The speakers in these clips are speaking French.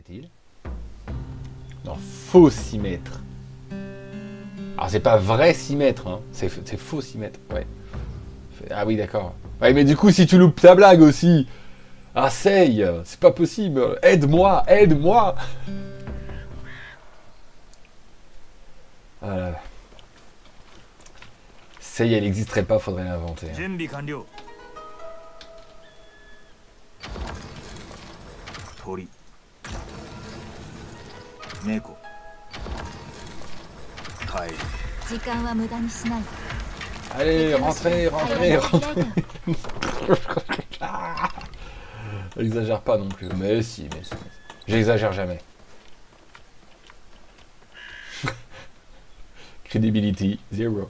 semble-t-il. Non, faux 6 mètres. Alors c'est pas vrai 6 mètres, hein. C'est faux 6 mètres, ouais. Ah oui, d'accord. Ouais, mais du coup, si tu loupes ta blague aussi... Ah, Sei, c'est pas possible. Aide-moi, aide-moi. Voilà. Sei, elle n'existerait pas, faudrait l'inventer. Hein. 鳥猫カエル 時間は無駄にしない。 Allez, rentrez, rentrez, rentrez. J'exagère pas non plus. Mais si, mais si. J'exagère jamais. Credibility, zero.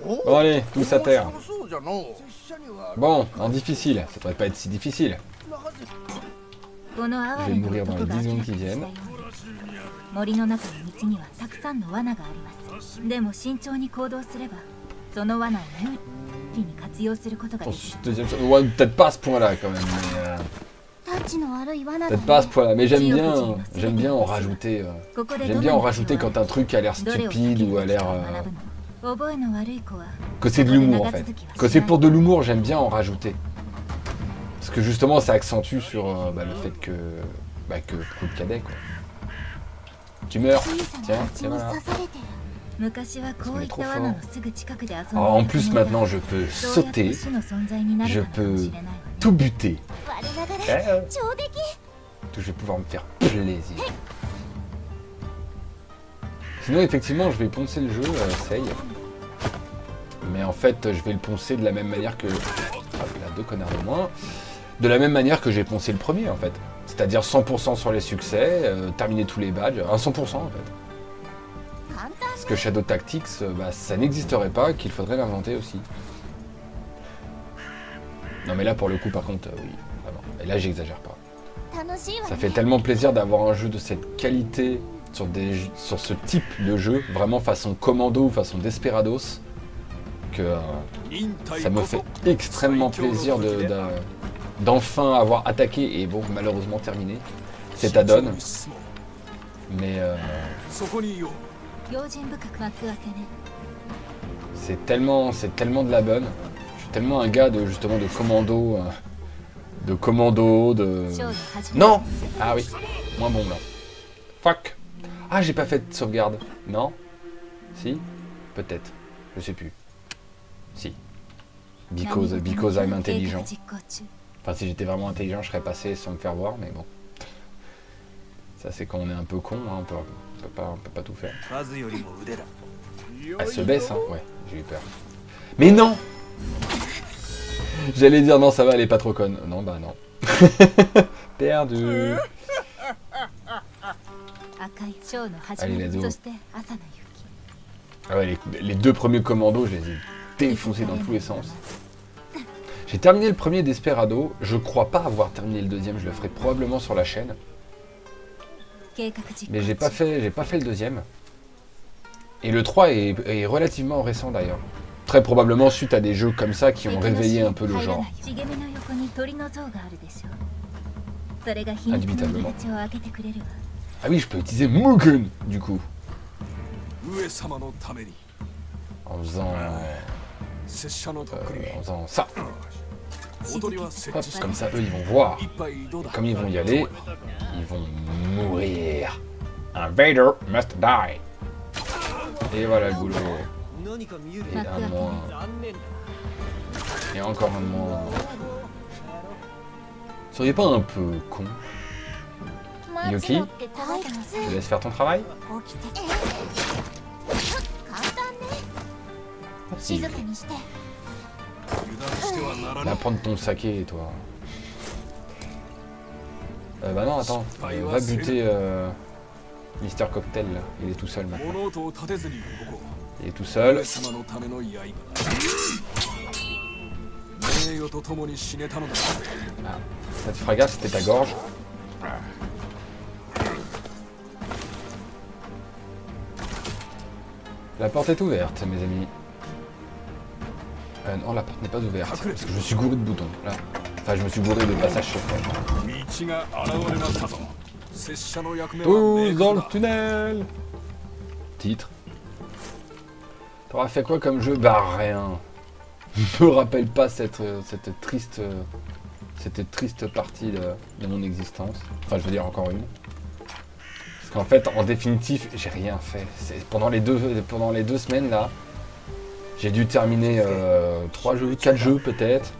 Bon allez, tous à terre. Bon, en difficile. Ça devrait pas être si difficile. この哀 Je れ vais な mourir dans 男 les が 10 明 secondes ら qui かにした viennent. ように森の中の道にはたくさんの罠があります。でも慎重に行動すればその罠を有利に活用することがで Pour き ce る。 deuxième shot. Ouais, peut-être pas à ce point-là quand même. Mais, タッチの悪い罠だ peut-être pas à ね ce point-là. Mais j'aime bien en rajouter. ここで J'aime ど bien の en rajouter 道を quand un truc a l'air どれを避 stupide ける ou べ a き l'air. か学ぶの。覚えの悪い子は Que c'est de l'humour en fait. Que c'est pour de l'humour, j'aime bien en rajouter. Parce que justement, ça accentue sur le fait que. Que coup de cadet quoi. Tu meurs. 小さ Tiens, な tiens 蜂に voilà. 刺されてる。昔はこういった罠のすぐ近くで遊んでいた Alors, en plus, maintenant, je peux そうやって sauter, 死の存在になれ je たのかもし peux れないわね。 tout buter. 我なが Eh, ら上出来。 je vais pouvoir me faire plaisir. Sinon, effectivement, je vais poncer le jeu, Sei. Mais en fait, je vais le poncer de la même manière que... Hop là, 2 connards de moins. De la même manière que j'ai poncé le premier, en fait. C'est-à-dire 100% sur les succès, terminer tous les badges, à 100% en fait. 簡単 Parce que Shadow Tactics, ça n'existerait pas, qu'il faudrait l'inventer aussi. Non mais là, pour le coup, par contre, oui, vraiment. Et là, j'exagère pas. 楽しいわ Ça ね fait tellement plaisir d'avoir un jeu de cette qualité sur ce type de jeu, vraiment façon Commando, façon Desperados, que ça me fait extrêmement plaisir d'enfin avoir attaqué et bon, malheureusement terminé cet add-on. Mais 用心深く幕開けね c'est tellement de la bonne. Je suis tellement un gars de justement de commando, de... 勝利始め Non. Ah oui, moins bon là. Fuck. Ah, j'ai pas fait de sauvegarde. Non. Si. Peut-être. Je sais plus. Si. Because I'm intelligent. 実行中 Enfin, si j'étais vraiment intelligent, je serais passé sans me faire voir, mais bon. Ça, c'est quand on est un peu con, hein, on peut pas tout faire. 数よりも腕だ Elle se baisse, hein. Ouais, j'ai eu peur. Mais non. J'allais dire non, ça va, elle est pas trop conne. Non, bah non. Perdu. 赤いショーの始 Allez, め let's go. そして朝の雪 Ah ouais, les 2 premiers commandos, je les ai défoncés dans tous les sens. J'ai terminé le premier Desperado. Je crois pas avoir terminé le deuxième. Je le ferai probablement sur la chaîne. 計画実 Mais 行 j'ai 中 pas fait le deuxième. Et le 3 est relativement récent d'ailleurs. Très probablement suite à des jeux comme ça qui ont réveillé un peu le 入ら genre. ない茂みの横に鳥の像があるでしょそれが秘密の入り口を開けてくれるわ Ah oui, je peux utiliser Mugen du coup. 上様のために En faisant, 拙者のとっくに en faisant ça. 踊りは設 Hop, 置した comme ça, eux, ils vont voir. 一杯どうだ Comme ils vont y aller, ils vont mourir. Un Vader must die. Et voilà le boulot. 何か見える Et un moins. 残念だ Et encore un moins. Seriez pas un peu con? 待つのってただじゃなさ Je te laisse faire ton travail? 起きて簡単ね Si. 静かにして 油断してはなら Va ない prendre ton saké, toi. Bah non, attends. Va buter Mister Cocktail, là. Il est tout seul maintenant. 物音を立てずにここ Il est tout seul. 上様のための刃だ名誉と共に死ねたのだ Ah, cette fragasse, c'était ta gorge. La porte est ouverte, mes amis. Non, la porte n'est pas ouverte. Parce que je me suis gouré de boutons. Là. Enfin, je me suis gouré de passage secret. 道が現れましたぞ。拙者の役目は Tous 明 dans 確 le だ。 tunnel. Titre. T'auras fait quoi comme jeu? Bah rien. Je me rappelle pas cette triste partie de mon existence. Enfin, je veux dire encore une. Parce qu'en fait, en définitif, j'ai rien fait. Pendant les deux semaines là, j'ai dû terminer 3 jeux, 4 jeux peut-être.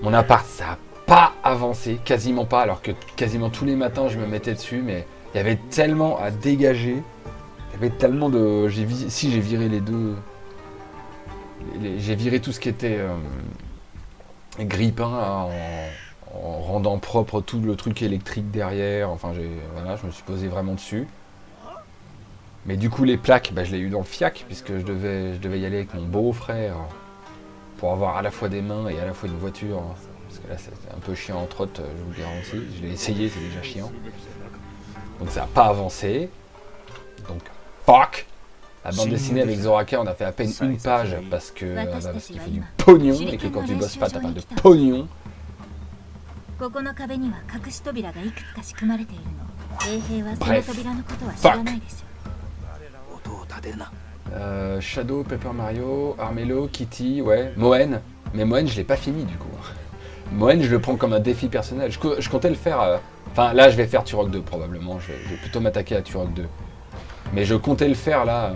Mon appart, ça n'a pas avancé, quasiment pas, alors que quasiment tous les matins je me mettais dessus, mais il y avait tellement à dégager. Il y avait tellement de. J'ai viré les deux. J'ai viré tout ce qui était grille-pain en rendant propre tout le truc électrique derrière. Enfin, voilà, je me suis posé vraiment dessus. Mais du coup, les plaques, bah, je l'ai eu dans le fiac, puisque je devais y aller avec mon beau-frère pour avoir à la fois des mains et à la fois une voiture. Parce que là, c'est un peu chiant en trotte, je vous le garantis. Je l'ai essayé, c'est déjà chiant. Donc ça n'a pas avancé. Donc, fuck! La bande dessinée avec Zoraka, on a fait à peine une page parce qu'il faut du pognon et que quand tu bosses pas, t'as pas de pognon. ここの壁には隠し扉がいくつか仕組まれているの。衛兵はその扉のことは知らないでしょ。音を立てるな。Shadow, Paper Mario, Armello, Kitty, ouais, Moen. Mais Moen, je l'ai pas fini du coup. Moen, je le prends comme un défi personnel. Je comptais le faire. Enfin, là, je vais faire Turok 2 probablement. Je vais plutôt m'attaquer à Turok 2. Mais je comptais le faire là.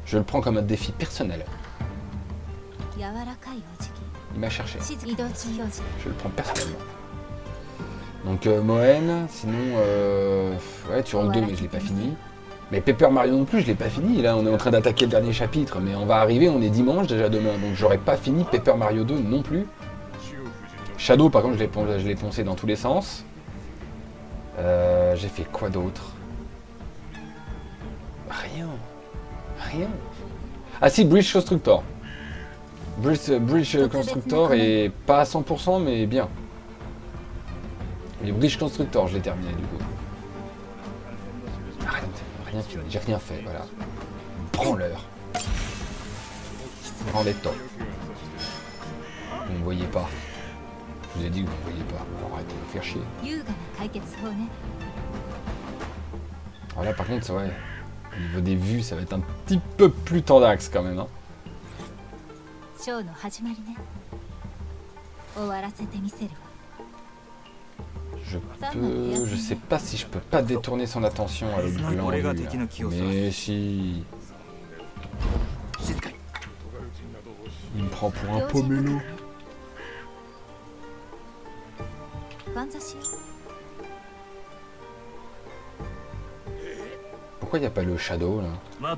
Je le prends comme un défi personnel. Il m'a cherché. Je le prends personnellement. Donc Moen, sinon ouais, Turok 2, mais je l'ai pas fini. Mais Paper Mario non plus, je l'ai pas fini. Là, on est en train d'attaquer le dernier chapitre, mais on va arriver, on est dimanche déjà demain, donc j'aurais pas fini Paper Mario 2 non plus. Shadow, par contre, je l'ai poncé dans tous les sens. J'ai fait quoi d'autre? Rien. Ah si, Bridge Constructor. Bridge Constructor est pas à 100%, mais bien. Les Bridge Constructor, je l'ai terminé du coup. Rien fini, j'ai rien fait, voilà. Prends-leur. Prends-les temps. Vous ne voyez pas. Je vous ai dit que vous ne voyez pas. Alors arrêtez de me faire chier. Alors là par contre, c'est vrai. Au niveau des vues, ça va être un petit peu plus tendax quand même. Hein. Je sais pas si je peux pas détourner son attention avec du blanc. Mais si. Il me prend pour un pomelo. Pourquoi il n'y a pas le shadow là?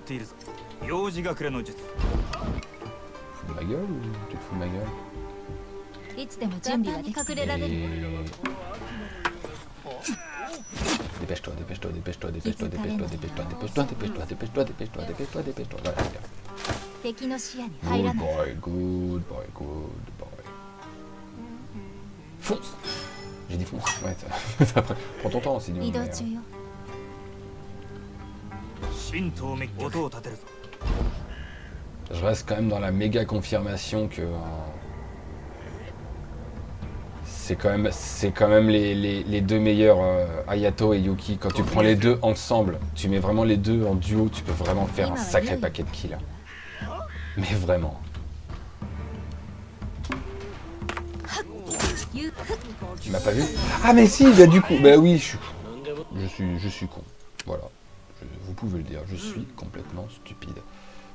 Tu te fous de ma gueule ou tu te fous de ma gueule? Dépêche-toi. Voilà. Good boy. Fonce! J'ai dit fonce. Ouais, ça prends ton temps, sinon. Je reste quand même dans la méga confirmation que c'est quand même les deux meilleurs Hayato et Yuki. Quand tu prends les deux ensemble, tu mets vraiment les deux en duo, tu peux vraiment faire un sacré paquet de kills. Mais vraiment. Tu m'as pas vu? Ah mais si, bah du coup, bah oui, je suis con. Voilà. Vous pouvez le dire, je suis complètement stupide.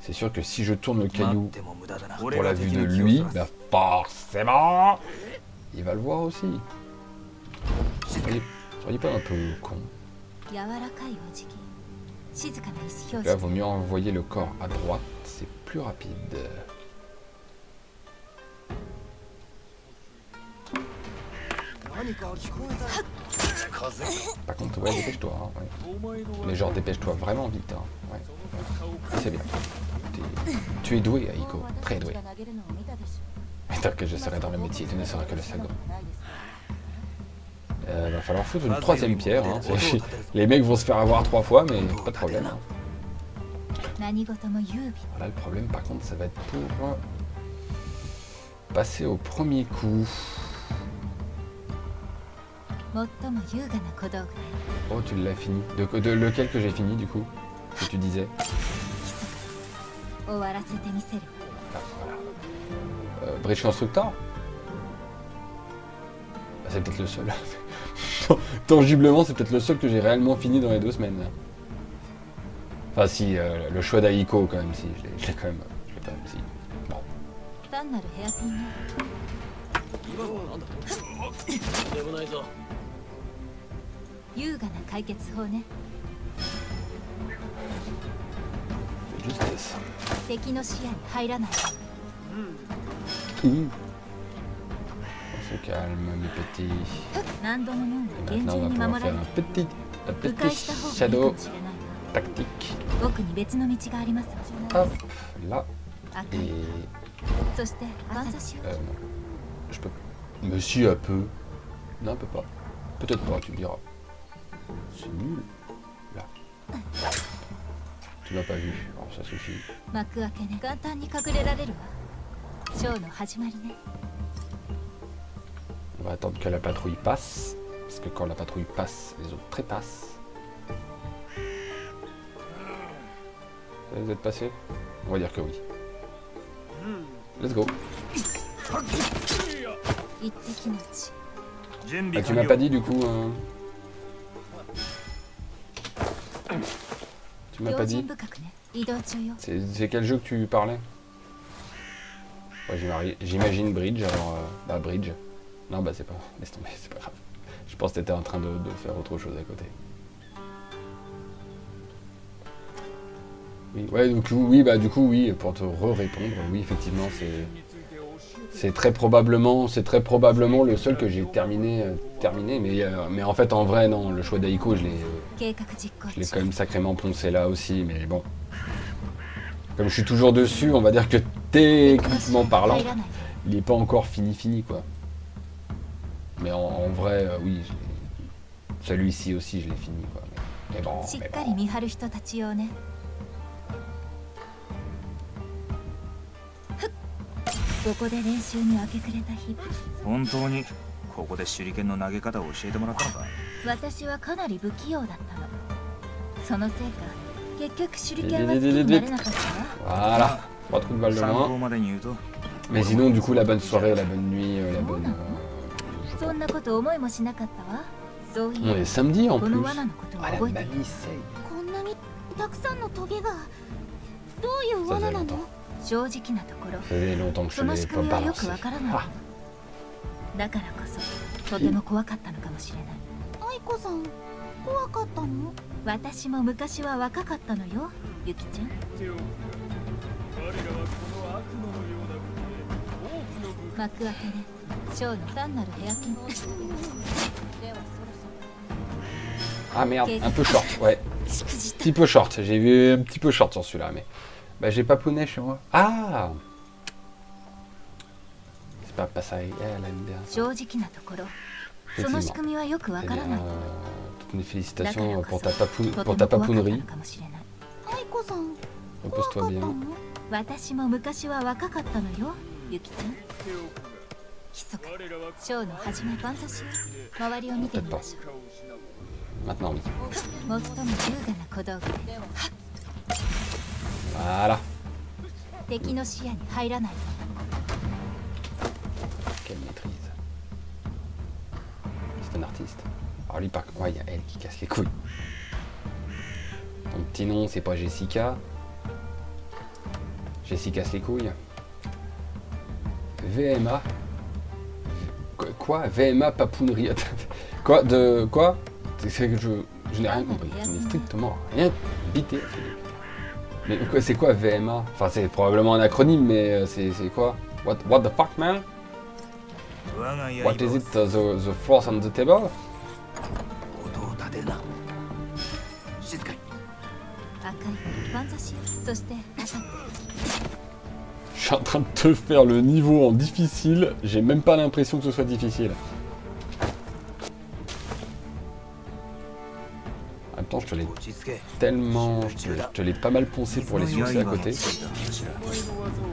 C'est sûr que si je tourne le caillou pour la vue de lui, bah forcément, il va le voir aussi. Soyez pas un peu con. Là, vaut mieux envoyer le corps à droite, c'est plus rapide. Par contre, ouais, dépêche-toi. Hein, ouais. Mais genre, dépêche-toi vraiment vite. Hein, ouais. C'est bien. Tu es doué, Aiko. Très doué. Tant que je serai dans le métier, tu ne seras que le second. Va falloir foutre une troisième pierre. Hein. Les mecs vont se faire avoir 3 fois, mais pas de problème. Hein. Voilà, le problème, par contre, ça va être pour passer au premier coup. 最も優雅な小道具だよ。 Oh, tu l'as fini. De lequel que j'ai fini du coup? Que tu disais? 終わらせてみせる。 Ah, voilà. Bridge Constructor? Bah, c'est peut-être le seul. Tangiblement, c'est peut-être le seul que j'ai réellement fini dans les 2 semaines. Enfin, si, le choix d'Aiko, quand même, si. Je l'ai quand même si. Bon. 単なるヘアピンね。でもないぞ。優雅な解決法ね。 Justesse. 敵の視野に入らない。 On se calme, mes petits. 何度も門は Et 厳 maintenant, 重 on に va 守 pouvoir られ faire て un 迂回 petit した方がいいか shadow もしれないわ。 tactique. 奥に別の道があります。 Hop, là. 赤い。 Et. そして観察しよう。 Non. Je peux. Mais si, un peu. Non, un peu pas. Peut-être pas, tu me diras. C'est nul. Là. Tu m'as pas vu. Alors, ça suffit. 幕開けね。簡単に隠れられるわ。ショーの始まりね。 On va attendre que la patrouille passe. Parce que quand la patrouille passe, les autres trépassent. Vous êtes passé? On va dire que oui. Let's go. 一滴のうち。 Ah, tu m'as pas dit du coup. Tu m'as 用 pas 心 dit. 深くね。移動中よ。 C'est quel jeu que tu parlais? Ouais, j'imagine Bridge, alors... bah, Bridge. Non, bah, c'est pas... Laisse tomber, c'est pas grave. Je pense que t'étais en train de faire autre chose à côté. Oui, ouais, donc, oui, bah, du coup, oui, pour te répondre, oui, effectivement, c'est très probablement le seul que j'ai terminé, mais en fait, en vrai, non, le choix d'Aiko, je l'ai 計画実行 quand 中。 même sacrément poncé là aussi, mais bon. Comme je suis toujours dessus, on va dire que techniquement parlant, 入らない。 il n'est pas encore fini quoi. Mais en vrai, oui, celui-ci aussi je l'ai fini quoi. Mais bon, しっ mais か bon. り見張る人たち用ね。ふっ。ここで練習に明け暮れた日。本当にここで手裏剣の投げ方を教えてもらったのか。私はかなり不器用だったの。そのせいか、結局手裏剣は好きになれなかったわ。 Voilà, pas trop de balles de 参考 moins. までに言うと、 Mais sinon, du coup, la bonne soirée, la bonne nuit, la bonne. そんなこと思いもしなかったわ。そうい On え est samedi en ば、この plus. 罠のことを Ah, la 覚えてる。 mamie sait. こんなにたくさんのトゲが。どういう Ça 罠 faisait なの longtemps.？ 正直なところ、 Ça faisait longtemps que そ je の l'ai 仕 pas 組みはよく balancé. わからないの。 Ah, だからこそ、とても怖かったのかもしれない。愛子さん、怖かったの？私も昔は若かったのよ、ゆきちゃん。手を組め。我らはこの悪魔のような国で多くの部幕開けね、ショーの単なるヘアピン。 ah merde, un peu short, ouais. しくじった。 Petit peu short, j'ai vu un petit peu short sur celui-là, mais... Bah j'ai pas poney chez moi. Ah, c'est pas ça, elle aime bien. 正直なところ、その仕組みはよくわ Eh か bien, らない。 toutes mes だから félicitations こ pour そ、 ta, とても pour 怖 ta かった papounerie. のかもしれない。愛子さん、怖か Repose-toi った bien. の？私も昔は若かったのよ、ゆきちゃん。手を組密かめ。我らはショーの始まり。観察しよう。周りを見てみましょ 顔を失う。 Maintenant, oui. う。最も優雅な小道具で、 Voilà. 敵の視野に入らない。 Quelle maîtrise. C'est un artiste. Alors lui, par contre, ouais, il y a elle qui casse les couilles. Ton petit nom, c'est pas Jessica. Jessica casse les couilles. VMA. Quoi? VMA papounerie. Quoi? De quoi? C'est que je n'ai rien compris. Je n'ai strictement rien bité. Mais quoi, c'est quoi VMA? Enfin, c'est probablement un acronyme, mais c'est quoi? What the fuck, man? 我が刃 What is を it? The force on the table? 音を立てるな。静かに。赤い観察しよう。そして朝。 Je suis en train de te faire le niveau en difficile. J'ai même pas l'impression que ce soit difficile. En même temps, je te l'ai 落ち着け。 tellement... Je te l'ai pas mal poncé pour les succès à côté. 水の刃をついた話だ。お前の技を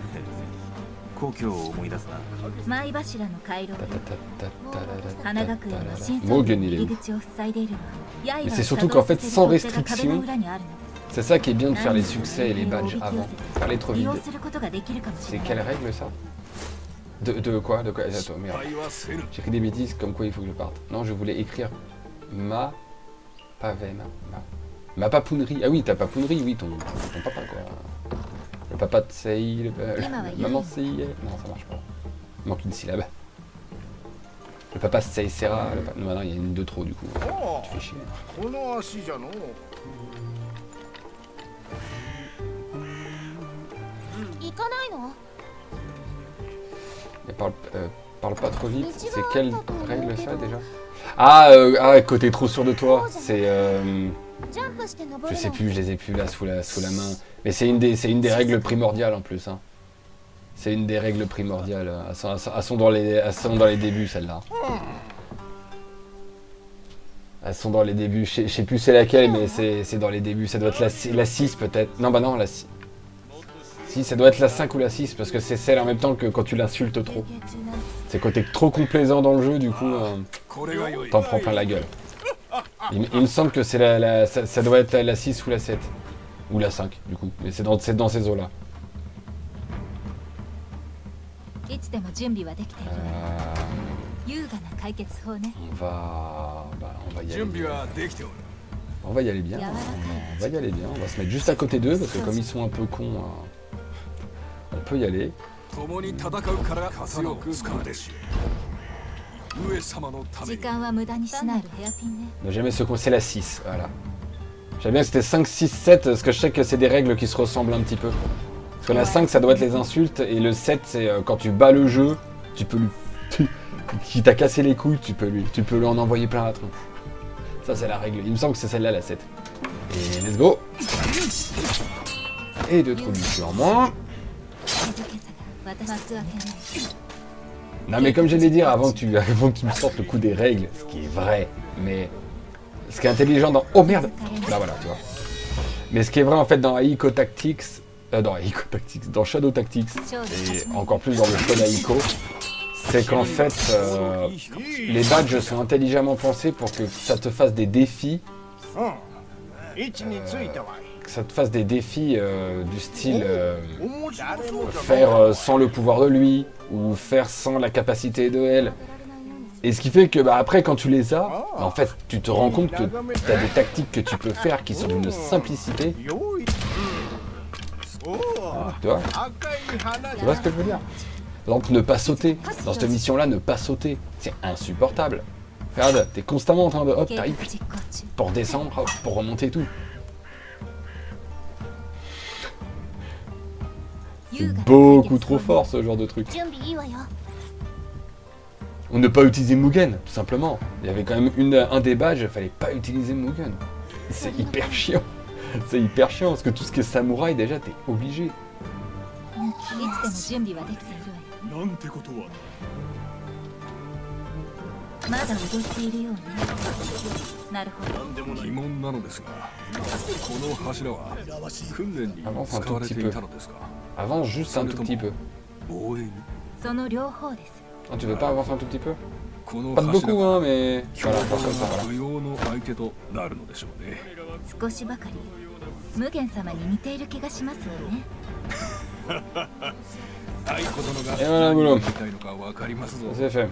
故郷を思い出すな。前柱の回廊で Ta-ta-ta-ta-ta-ta-ta-ta. 花学園の新 Morgan, の il est 入 où? り口を塞いでいるのは刃 Mais を c'est 作 surtout 動 qu'en fait, させ sans る取っ手が壁 restriction, の裏にあるの c'est ça qui est bien de faire les succès et les badges avant. Faire les trop 利 vite. 用することができるかもし C'est れない quelle règle ça de quoi? De quoi? Attends, merde. 失敗はせぬ J'ai écrit des bêtises comme quoi il faut que je parte. Non, je voulais écrire ma pavema. Ma papounerie. Ah oui, ta papounerie, oui, ton papa quoi. Le papa de Sei, le maman Sei. Non, ça marche pas. Il manque une syllabe. Le papa Sei Serra. Non, non, il y a une de trop du coup. Tu fais chier. この足じゃの。行かないの？ Mais parle pas trop vite. C'est quelle règle ça déjà? Ah, côté trop sûr de toi. C'est ジャンプして登るの。 je sais plus, je les ai plus là sous la main. Mais c'est une des règles primordiales en plus. Hein. C'est une des règles primordiales. Elles sont dans les débuts celles-là. Elles sont dans les débuts. Je sais plus c'est laquelle, mais c'est dans les débuts. Ça doit être la 6 peut-être. Non, bah non, la 6. Si, ça doit être la 5 ou la 6 parce que c'est celle en même temps que quand tu l'insultes trop. C'est côté trop complaisant dans le jeu, du coup, これが良い t'en prends plein la gueule. Il me semble que c'est ça doit être la 6 ou la 7. Ou la 5, du coup. Mais c'est dans ces eaux-là. いつでも準備はできている優雅な解決法ね On va y aller. 準備はできておる On va y aller bien. On va y aller bien. On va se mettre juste à côté d'eux parce que comme ils sont un peu cons, on peut y aller. 共に戦うから強く使うべし上様のため 時 に 間は無駄にしないヘアピンね Ne jamais se c'est la 6, voilà. J'avais bien que c'était 5, 6, 7 parce que je sais que c'est des règles qui se ressemblent un petit peu. Parce que la 5 ça doit être les insultes et le 7 c'est quand tu bats le jeu, tu peux lui... qui t'a cassé les couilles, tu peux lui en envoyer plein la tronche. Ça c'est la règle, il me semble que c'est celle-là la 7. Et let's go. Et 2 trous du cul en moins. 静けさが私は開けない Non mais comme j'allais dire avant que tu me sortes le coup des règles, ce qui est vrai, mais ce qui est intelligent dans... Oh merde. Bah voilà, tu vois. Mais ce qui est vrai en fait dans Aiko Tactics, dans Shadow Tactics, et encore plus dans le Shonen Aiko, c'est qu'en fait, les badges sont intelligemment pensés pour que ça te fasse des défis, 位置についたわい。 que ça te fasse des défis du style 面白そうじゃ faire sans le pouvoir de lui, ou faire sans la capacité de elle. Et ce qui fait que bah, après quand tu les as, bah, en fait tu te rends compte que tu as des tactiques que tu peux faire qui sont d'une simplicité. よい。おお。 Tu vois, 赤い花 tu vois ce que je veux dire? Par exemple, ne pas sauter. Dans cette mission-là, ne pas sauter. C'est insupportable. Regarde, t'es constamment en train de... Hop, 計画 t'arrives 実行中 pour descendre, hop, pour remonter et tout. 優雅な解決 Beaucoup 法 trop fort ce genre de truc. 準備いいわよ。 Ou ne pas utiliser Mugen, tout simplement. Il y avait quand même un des badges, il fallait pas utiliser Mugen. C'est hyper chiant. C'est hyper chiant parce que tout ce qui est samouraï, déjà, t'es obligé. いつでも準備はできているわよなんてことはまだ踊っているようねなるほど何でも疑問なのですがこの柱は訓練に使われていたのですか Avance juste un tout petit peu. 防衛にその両方です Ah, tu veux pas avancer un tout petit peu? この Pas de 柱 beaucoup, が hein, mais... 強 Voilà, 豪 comme ça, な voilà. 不要の相手となるのでしょうね少しばかり無限様に似ている気がしますわね愛子殿が Et voilà, 何を boulot. 言いたいのかわかりますぞ C'est fait.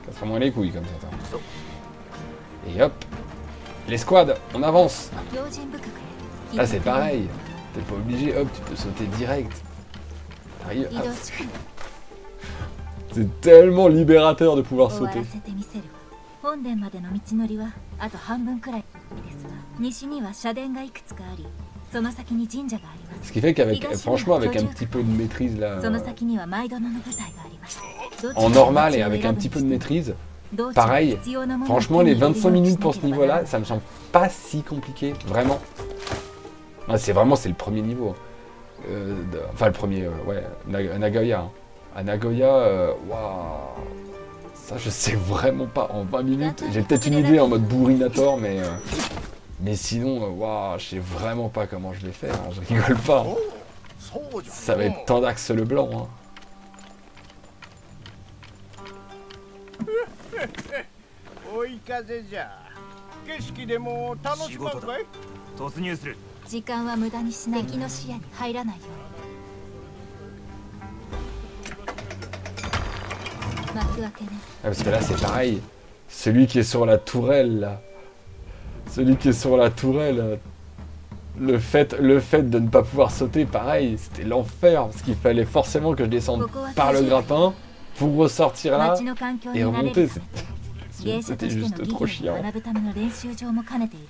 Casse-moi les couilles comme ça. Attends. Et hop. L'escouade, on avance. 用心深く Là c'est pareil. T'es pas obligé, hop, tu peux sauter direct. Arrive, 移 hop. 動時間 C'est tellement libérateur de pouvoir 終わ sauter. らせてみせるわ本殿までの道のりはあと半分くらいですわ西には社殿がいくつかありその先に神社があります Ce qui fait qu'avec, franchement, avec un petit peu de maîtrise là, その先には舞殿の舞台があります en normal et avec un petit peu de maîtrise, pareil. Franchement, les 25 minutes pour ce niveau-là, ça me semble pas si compliqué, vraiment. Ah, c'est le premier niveau. Enfin, le premier, ouais, Nagoya. Hein. À Nagoya, waouh. Ça, je sais vraiment pas. En 20 minutes, j'ai peut-être une idée en mode bourrinator, mais sinon, waouh, je sais vraiment pas comment je vais faire. Hein, je rigole pas. Hein. Ça va être Tandax le blanc. Hein. 追い風じゃ景色でも楽しまんかい突入する。時間は無駄にしない。敵の視野に入らないように。幕開けね。 Ah, parce que là c'est pareil. Celui qui est sur la tourelle là. Celui qui est sur la tourelle. Le fait de ne pas pouvoir sauter, pareil, c'était l'enfer. Parce qu'il fallait forcément que je descende par le grappin pour ressortir là 街の環境に et 慣れ remonter. るため芸者と C'était しての juste 技 trop 術を chiant. 学ぶための練習場も兼ねている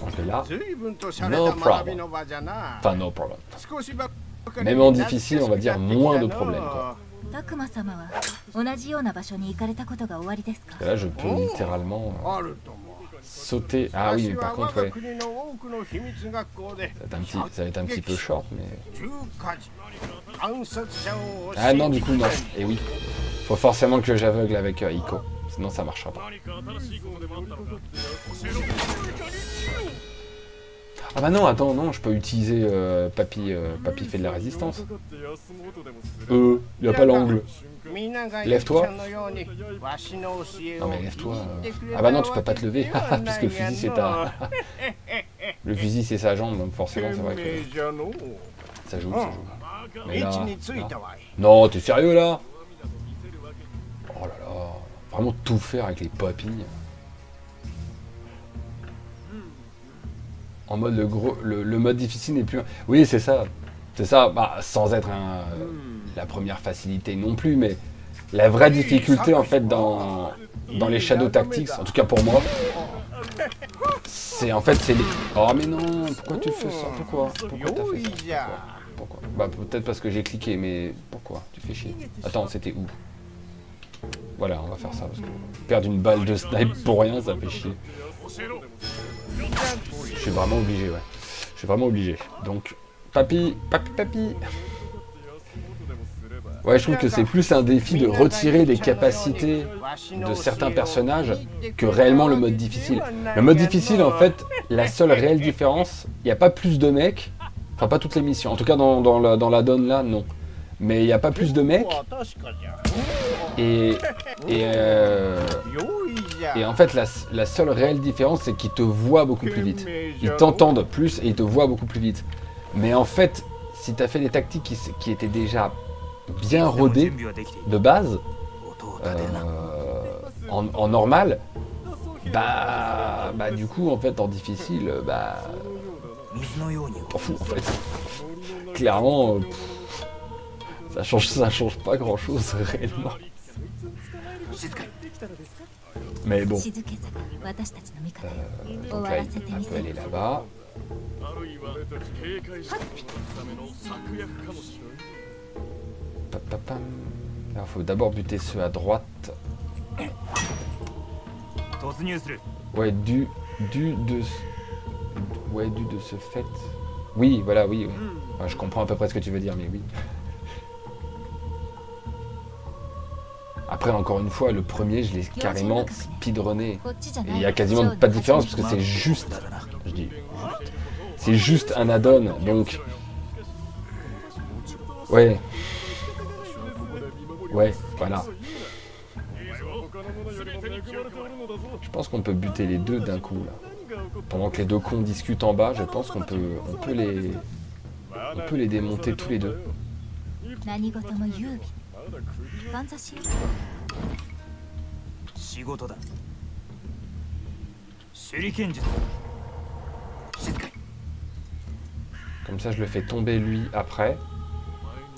わ。 Donc là, 随分と洒落た学びの場じゃな enfin no problem. 少しばっかり Même en difficile, on va dire moins de problèmes quoi. タクマ様は同じような場所に行かれたことがおありですか？ Et là, je peux littéralement あるとも sauter. Ah oui, mais par contre, 我 ouais, が国の多くの秘密学校で ça va être un petit peu short, mais. 重火事暗殺者を Ah non, du coup, non. Et oui, faut forcément que j'aveugle avec Ico, sinon ça marchera pas. 何か新しいことでもあったのか教えろ Ah bah non, attends, non, je peux utiliser Papy fait de la résistance. Y a pas l'angle. Lève-toi. Non mais lève-toi. Ah bah non, tu peux pas te lever, puisque le fusil c'est ta... Le fusil c'est sa jambe, donc forcément c'est vrai que... Ça joue, ça joue. Mais là... Non, t'es sérieux là? Oh là là, vraiment tout faire avec les papilles. En mode le mode difficile n'est plus... Oui, c'est ça. C'est ça, bah, sans être la première facilité non plus, mais la vraie difficulté en fait dans les Shadow Tactics, en tout cas pour moi, c'est en fait c'est les... Oh mais non, pourquoi tu fais ça? Pourquoi t'as fait ça? Pourquoi? Bah peut-être parce que j'ai cliqué, mais pourquoi? Tu fais chier. Attends, c'était où? Voilà, on va faire ça, parce que perdre une balle de snipe pour rien, ça fait chier. Je suis vraiment obligé, ouais. Je suis vraiment obligé. Donc, papy. Ouais, je trouve que c'est plus un défi de retirer les capacités de certains personnages que réellement le mode difficile. Le mode difficile, en fait, la seule réelle différence, il n'y a pas plus de mecs, enfin pas toutes les missions, en tout cas dans la donne là, non. Mais il n'y a pas plus de mecs, et en fait, la seule réelle différence, c'est qu'ils te voient beaucoup plus vite. Ils t'entendent plus et ils te voient beaucoup plus vite. Mais en fait, si tu as fait des tactiques qui étaient déjà bien rodées de base, en normal, bah du coup, en fait, en difficile, bah... T'en fous, en fait. Clairement, ça change pas grand-chose, réellement. Mais bon, donc là, on peut aller là-bas. Il faut d'abord buter ceux à droite. Ouais, dû de ce fait. Oui, voilà, oui. Ouais, je comprends à peu près ce que tu veux dire, mais oui. Après, encore une fois, le premier, je l'ai carrément speedrunné. Et il n'y a quasiment pas de différence parce que c'est juste... Je dis juste. C'est juste un add-on, donc... Ouais. Ouais, voilà. Je pense qu'on peut buter les deux d'un coup, là. Pendant que les deux cons discutent en bas, je pense qu'on peut les démonter tous les deux. Comme ça, je le fais tomber lui après.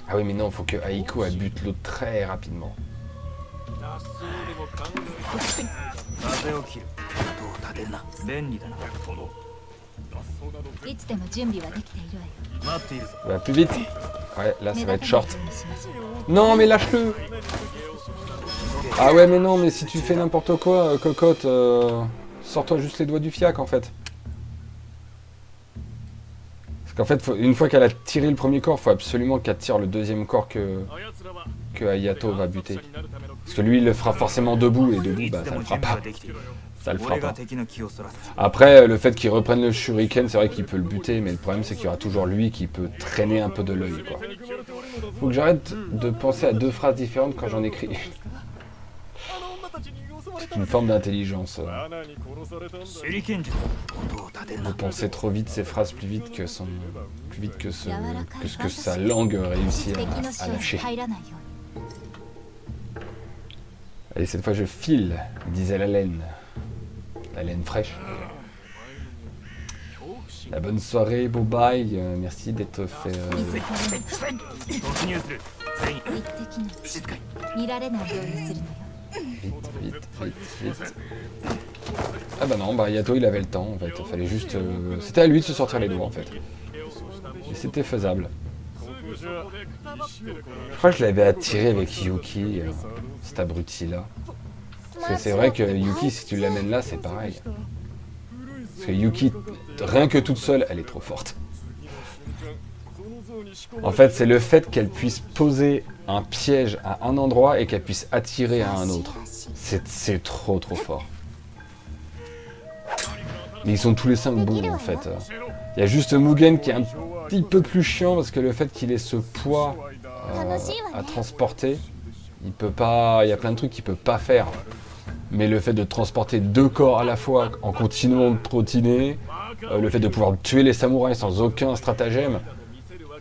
Ah oui, mais non, il faut que Aiko elle bute l'autre très rapidement. Bah, plus vite. Ouais, là, ça va être short. Non, mais lâche-le. Ah ouais, mais non, mais si tu fais n'importe quoi, cocotte, sors-toi juste les doigts du fiac, en fait. Parce qu'en fait, une fois qu'elle a tiré le premier corps, il faut absolument qu'elle tire le deuxième corps que Hayato va buter. Parce que lui, il le fera forcément debout, et debout, bah, ça le fera pas. Ça le frappe. 俺が Hein. 敵の気をそらす Après, le fait qu'il reprenne le shuriken, c'est vrai qu'il peut le buter, mais le problème c'est qu'il y aura toujours lui qui peut traîner un peu de l'œil, quoi. Faut que j'arrête de penser à deux phrases différentes quand j'en écris. C'est une forme d'intelligence. 罠に殺されたんだ。手裏剣術音を立てる De な penser trop vite ses phrases plus vite que son, plus vite que ce que sa langue réussit 敵の à 手に lâcher. 入らないように Allez, cette fois je file, disait la laine. La laine fraîche. La bonne soirée, beau bail. Merci d'être fait. 突入する全員一滴の 静かに 見られないようにするのよ Vite, vite, vite, vite. Ah bah non, bah Yato il avait le temps en fait. Il fallait juste. C'était à lui de se sortir les doigts en fait. Et c'était faisable. ここじゃ生きてる子 Je crois que je l'avais attiré avec Yuki, cet abruti là. Parce que c'est vrai que Yuki, si tu l'amènes là, c'est pareil. Parce que Yuki, rien que toute seule, elle est trop forte. その像に仕込ま En fait, c'est le fait qu'elle puisse poser un piège à un endroit et qu'elle puisse attirer à un autre. C'est trop fort. Mais ils sont tous les 5 bons en fait. Il y a juste Mugen qui est un petit peu plus chiant parce que le fait qu'il ait ce poids à transporter, il peut pas. Il y a plein de trucs qu'il peut pas faire. Mais le fait de transporter 2 corps à la fois en continuant de trottiner, le fait de pouvoir tuer les samouraïs sans aucun stratagème,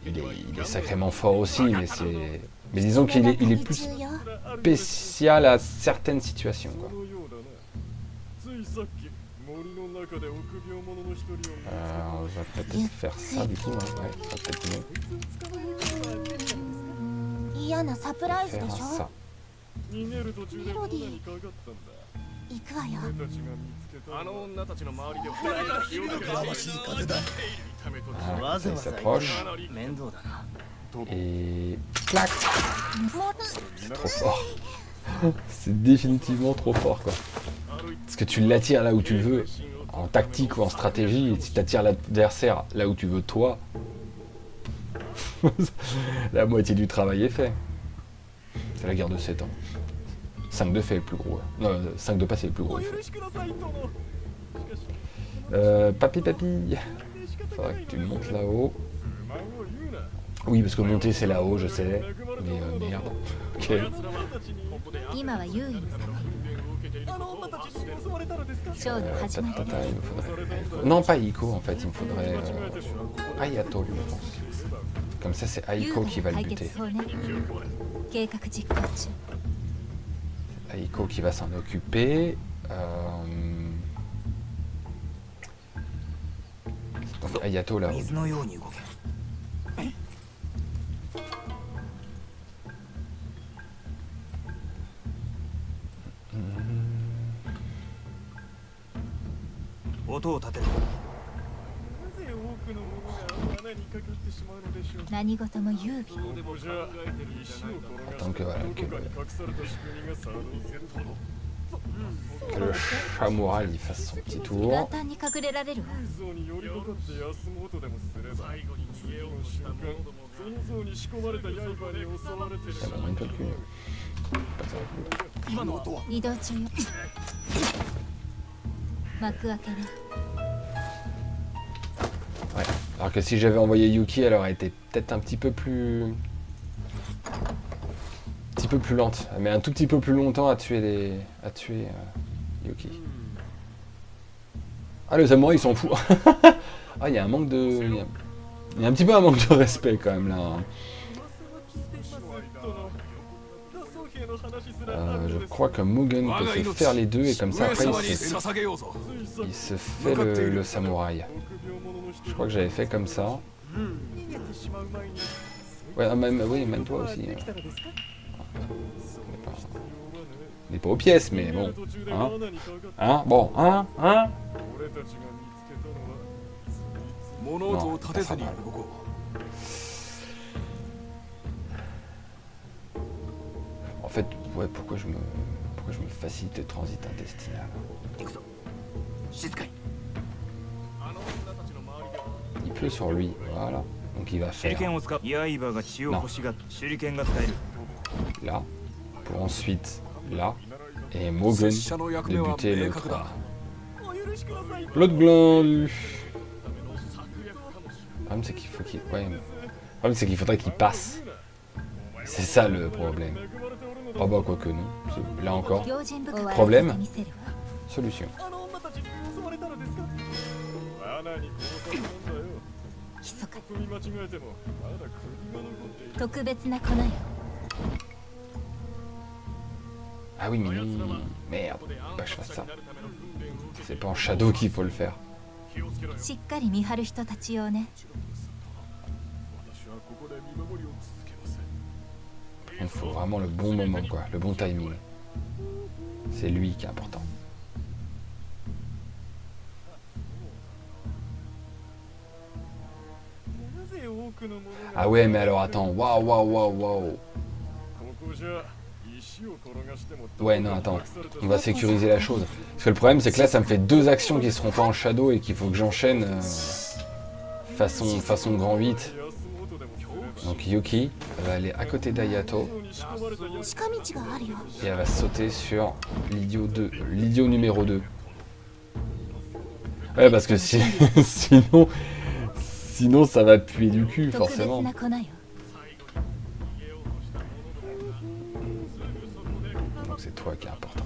il est sacrément fort aussi, mais disons qu'il est, il est plus 重要 spécial à certaines situations, quoi. そのようだな。ついさっき森の中で臆病者の一人を見つけた。 On va peut-être faire ça du coup, hein. Ouais, ça va peut-être mieux. 嫌なサプライズ Faire でしょ ça. 逃げる途中で罠にかかったんだ。行くわよ俺たちが見つけた。あの女たちの周りで誰か気をつけてましい風だ Ah, ça, il s'approche. 面倒だな Et... Clac. も C'est trop fort. C'est définitivement trop fort, quoi. Parce que tu l'attires là où tu veux, en tactique ou en stratégie, et si tu attires l'adversaire là où tu veux toi, la moitié du travail est fait. C'est la guerre de 7 ans. 5 de fait le plus gros. Non, 5 de passé le plus gros. お il 許 fait. しください殿。しかし Papy, faudrait que tu montes là-haut. 不満を言うな。 Oui, parce que monter c'est là-haut, je sais. Mais merde. Ok. 奴らはたちに今は優位のあの女たちに襲われたのですか。ショーの始まり Tata, il me faudrait... Non, pas Aiko en fait, il me faudrait Ayato, lui, je pense. Comme ça, c'est 優 Aiko 雅 qui va な le 解 buter. 決法ね計画実行中 Aiko qui va s'en occuper. Donc Ayato là-haut. 水のように動け 音を立てるなぜ多くの者が罠にかかってしまうのでしょう。何事も優美ここじゃ石を転が Tant que, voilà, どこかに隠された仕組みが作動すると。 que le samouraï il fasse son petit 簡 tour. 単に隠れられるわ像に寄りかかって休もうとでもすれば最後に逃げようとした瞬間その像に仕込まれた刃に襲われてし Ah ま bon, う un peu plus. Pas ça non plus. 今の音は移動中よ幕開けね Ouais. Alors que si j'avais envoyé Yuki, elle aurait été peut-être un petit peu plus lente. Elle met un tout petit peu plus longtemps à tuer Yuki. Ah, le samouraï il s'en fout. Ah, il y a un manque de... Il y a un petit peu un manque de respect quand même là. Hein. Je crois que Mugen peut se faire les deux et comme ça après il se fait le samouraï. Je crois que j'avais fait comme ça. Ouais, même toi aussi. On n'est pas aux pièces, mais bon. Hein, hein, bon, hein. 俺たちが見つけたのは 物音を立てずに動こ En fait, ouais, pourquoi je me facilite le transit intestinal? う行くぞ静かに Il pleut sur lui, voilà. Donc il va 手裏 faire 剣を使う刃が血を欲しがって手裏剣が使える là, pour ensuite là, et Mugen de buter l'autre. L'autre glandu. Le problème c'est qu'il faut qu'il... Ouais. Le problème c'est qu'il faudrait qu'il passe. C'est ça le problème. Oh bah quoique non. Là encore. Problème. Solution. 密か踏み間違えてもまだ首が残っている。特別な粉よ。 Ah oui mais non. Merde. Pas que je fasse ça. C'est pas en shadow qu'il faut le faire. しっかり見張る人たち用ね。 Il faut vraiment le bon moment quoi, le bon timing. C'est lui qui est important. Ah ouais mais alors attends, waouh waouh waouh waouh. Ouais non attends, on va sécuriser la chose. Parce que le problème c'est que là ça me fait 2 actions qui seront pas en shadow et qu'il faut que j'enchaîne façon grand 8. Donc Yuki, elle va aller à côté d'Ayato. Et elle va sauter sur l'idiot 2, l'idiot numéro 2. Ouais parce que sinon ça va puer du cul forcément. Donc c'est toi qui est important.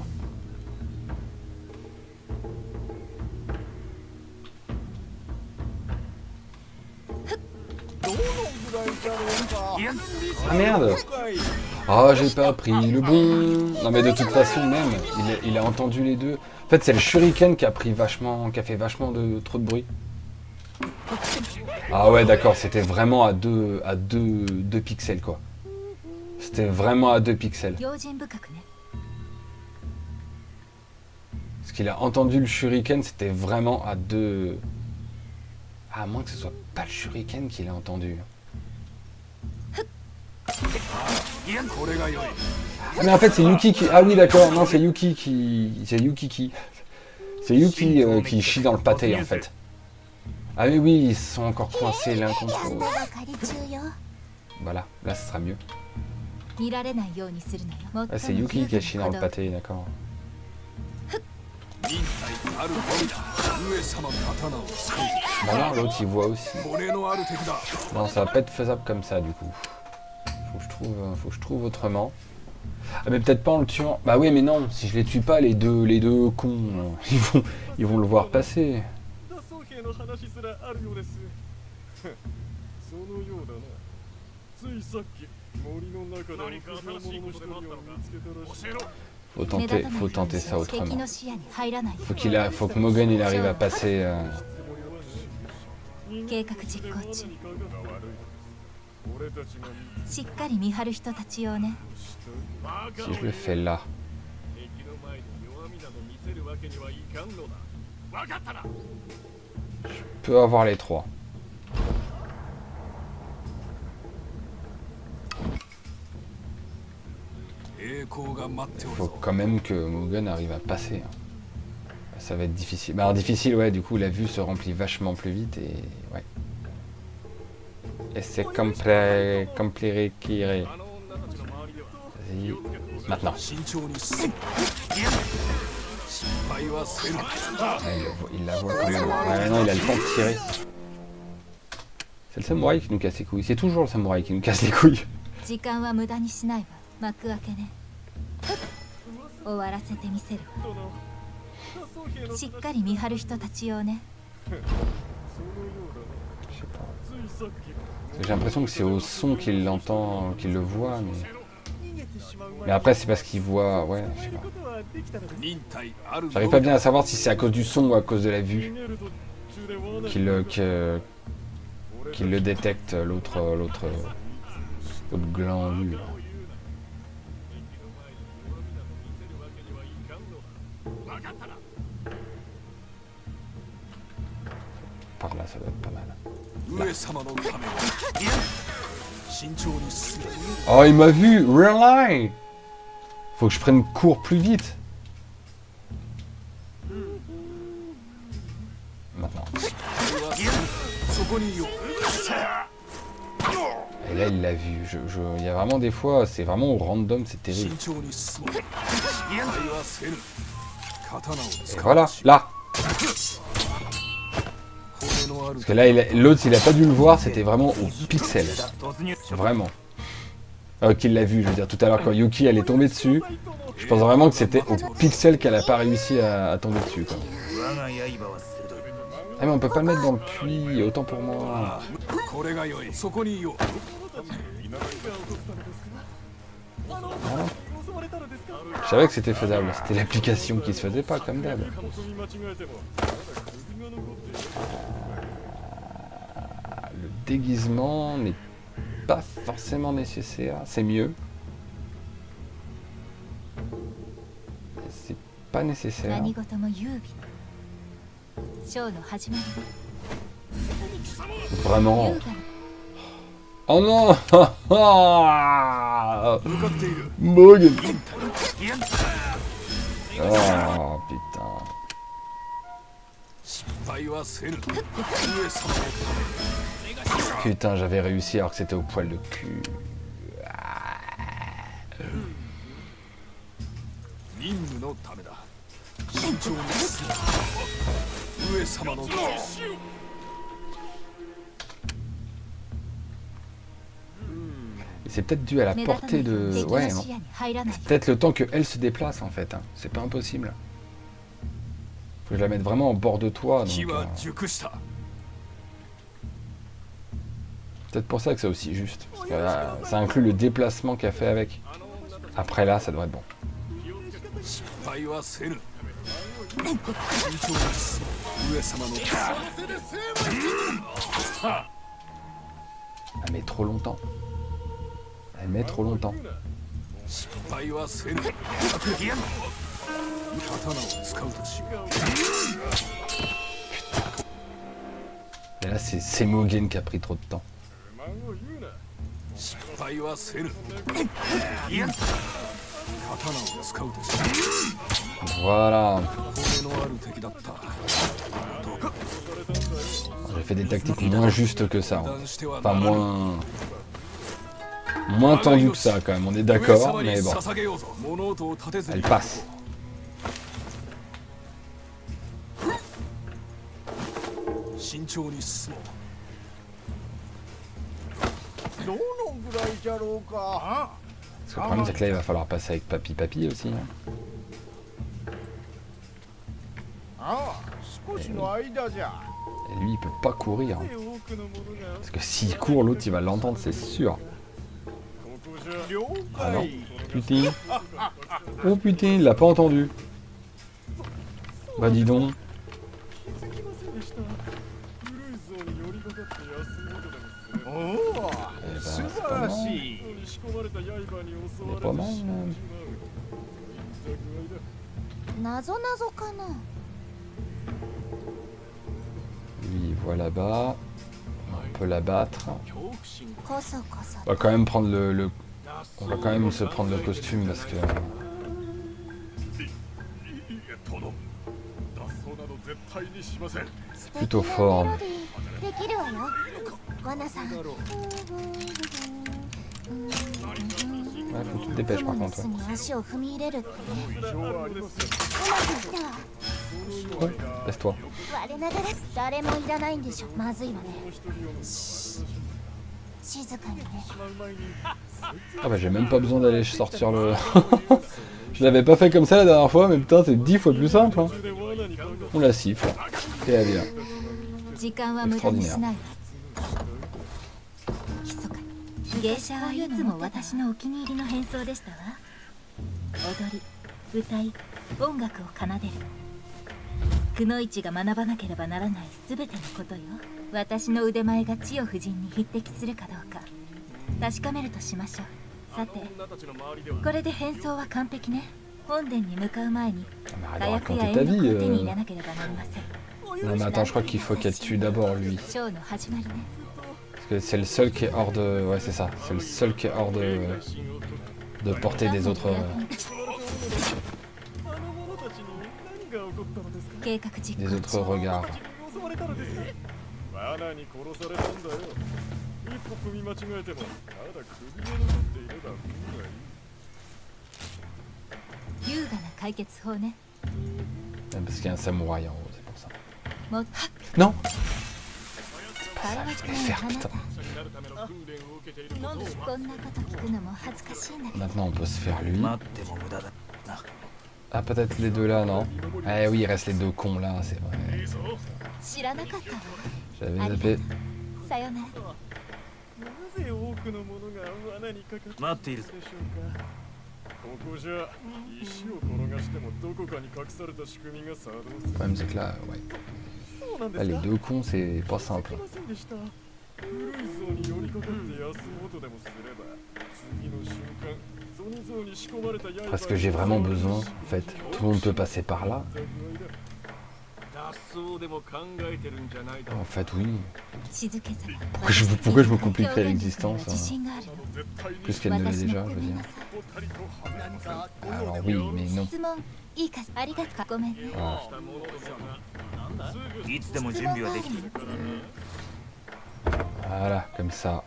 Ah merde! Oh j'ai pas pris le bon. Non mais de toute façon même, il a entendu les deux. En fait c'est le shuriken qui a fait vachement trop de bruit. Ah ouais d'accord, c'était vraiment à 2 pixels quoi. C'était vraiment à 2 pixels. Parce qu'il a entendu le shuriken, c'était vraiment à 2... Ah, à moins que ce soit pas le shuriken qu'il a entendu. Mais en fait c'est Yuki qui... Ah oui d'accord, non c'est Yuki qui... C'est Yuki qui chie dans le pâté en fait. Ah mais oui, ils sont encore coincés l'un contre l'autre. Voilà, là ce sera mieux. Ah c'est Yuki qui a chié dans le pâté, d'accord. Bon là l'autre il voit aussi. Non ça va pas être faisable comme ça du coup. Faut que je trouve autrement. Ah mais peut-être pas en le tuant. Bah oui mais non, si je les tue pas les deux cons, ils vont le voir passer. Faut tenter ça autrement. Faut que Mogen il arrive à passer. Si je le fais là. Je peux avoir les 3. Il faut quand même que Mogen arrive à passer. Ça va être difficile. Bah alors difficile ouais, du coup la vue se remplit vachement plus vite et ouais. Et c'est compliqué. Vas-y. Maintenant. Il la voit quand même. Ouais, non, il a le temps de tirer. C'est le samouraï qui nous casse les couilles. C'est toujours le samouraï qui nous casse les couilles. J'ai l'impression que c'est au son qu'il l'entend, qu'il le voit, mais après c'est parce qu'il voit, ouais, je sais pas. J'arrive pas bien à savoir si c'est à cause du son ou à cause de la vue qu'il le détecte, l'autre gland vu. Par là, ça doit être pas mal. Là. Oh, il m'a vu! Really? Faut que je prenne cours plus vite. Maintenant. Et là, il l'a vu. Il y a vraiment des fois, c'est vraiment au random, c'est terrible. Et voilà, là! Parce que là, l'autre, il a pas dû le voir, c'était vraiment au pixel. Vraiment. Qu'il l'a vu, je veux dire, tout à l'heure, quand Yuki, elle est tombée dessus, je pense vraiment que c'était au pixel qu'elle a pas réussi à tomber dessus, quoi. Ah mais on peut pas le mettre dans le puits, autant pour moi. Voilà. Je savais que c'était faisable, c'était l'application qui se faisait pas comme d'hab. Le déguisement n'est pas forcément nécessaire, c'est mieux. Mais c'est pas nécessaire. Vraiment. Oh non. Morgan. Oh putain. Putain, j'avais réussi alors que c'était au poil de cul. C'est peut-être dû à la portée de... Ouais, non. C'est peut-être le temps qu'elle se déplace, en fait. Hein. C'est pas impossible. Faut que je la mette vraiment en bord de toi. Peut-être pour ça que c'est aussi juste. Parce que, ça inclut le déplacement qu'elle fait avec. Après là, ça doit être bon. Elle met trop longtemps. Elle met trop longtemps. Et là, c'est Mugen qui a pris trop de temps. Voilà. J'ai fait des tactiques moins justes que ça. Enfin, moins tendues que ça, quand même. On est d'accord, mais bon. Elle passe. Parce que le problème, c'est que là, il va falloir passer avec Papy aussi. Hein. Et lui, il peut pas courir. Hein. Parce que s'il court, l'autre, il va l'entendre, c'est sûr. Ah non. Putain. Oh putain, il l'a pas entendu. Bah dis donc. C'est pas mal. C'est pas mal, même. Lui, il voit là-bas. On peut l'abattre. On va quand même prendre on va quand même se prendre le costume parce que... C'est plutôt fort. Ouais, faut que tu te dépêches par contre. Oh, laisse-toi. Ah bah j'ai même pas besoin d'aller sortir le... Je l'avais pas fait comme ça la dernière fois, mais putain c'est 10 fois plus simple. Hein. On la siffle. Et elle vient. Extraordinaire. 芸者はいつも私のお気に入りの変装でしたわ。踊り、歌い、音楽を奏でる。くのいちが学ばなければならないすべてのことよ。私の腕前が千代夫人に匹敵するかどうか確かめるとしましょう。さて、これで変装は完璧ね。本殿に向かう前に火薬や煙毒を手に入れなければなりません。Non mais attends, je crois qu'il faut qu'elle tue d'abord lui. Parce que c'est le seul qui est hors de... Ouais c'est ça, c'est le seul qui est hors de portée des autres... Des autres regards. Parce qu'il y a un samouraï en haut, c'est pour もっ Non. 会話 Je vais faire, あな putain. たこんなこと聞くのも恥ずかしいんだけど Maintenant, on peut se faire lui. 待っても無駄だな。 Ah, peut-être les deux là, non? Eh oui, il reste les deux cons là, c'est vrai. 知らなかったわ J'avais ありがと zappé. うさよならなぜ多くのものが罠にかかっている待っているぞでしょうか。ここじゃ石を転がしてもどこかに隠された仕組みが作動す Le る。 problème, c'est que là, ouais. そうなんで Là, す les か。 deux cons, c'est pas simple. 気づきませんでした。古い像に寄りかかって休もうとでもすれば、次の瞬間、ゾニ像に仕込まれた刃 Parce que j'ai vraiment besoin, en fait. Tout le monde peut passer par là. 脱走でも考えてるんじゃないだろう En fait, oui. 静けさ Pourquoi je me compliquerais 表現 l'existence 自 hein, 信があるの plus qu'elle ne l'est 私 déjà, の je ご veux めん dire. なさい Alors oui, mais non. 質問いいかありがとうごめんね Voilà. いつでも準備はできている。 Voilà, comme ça.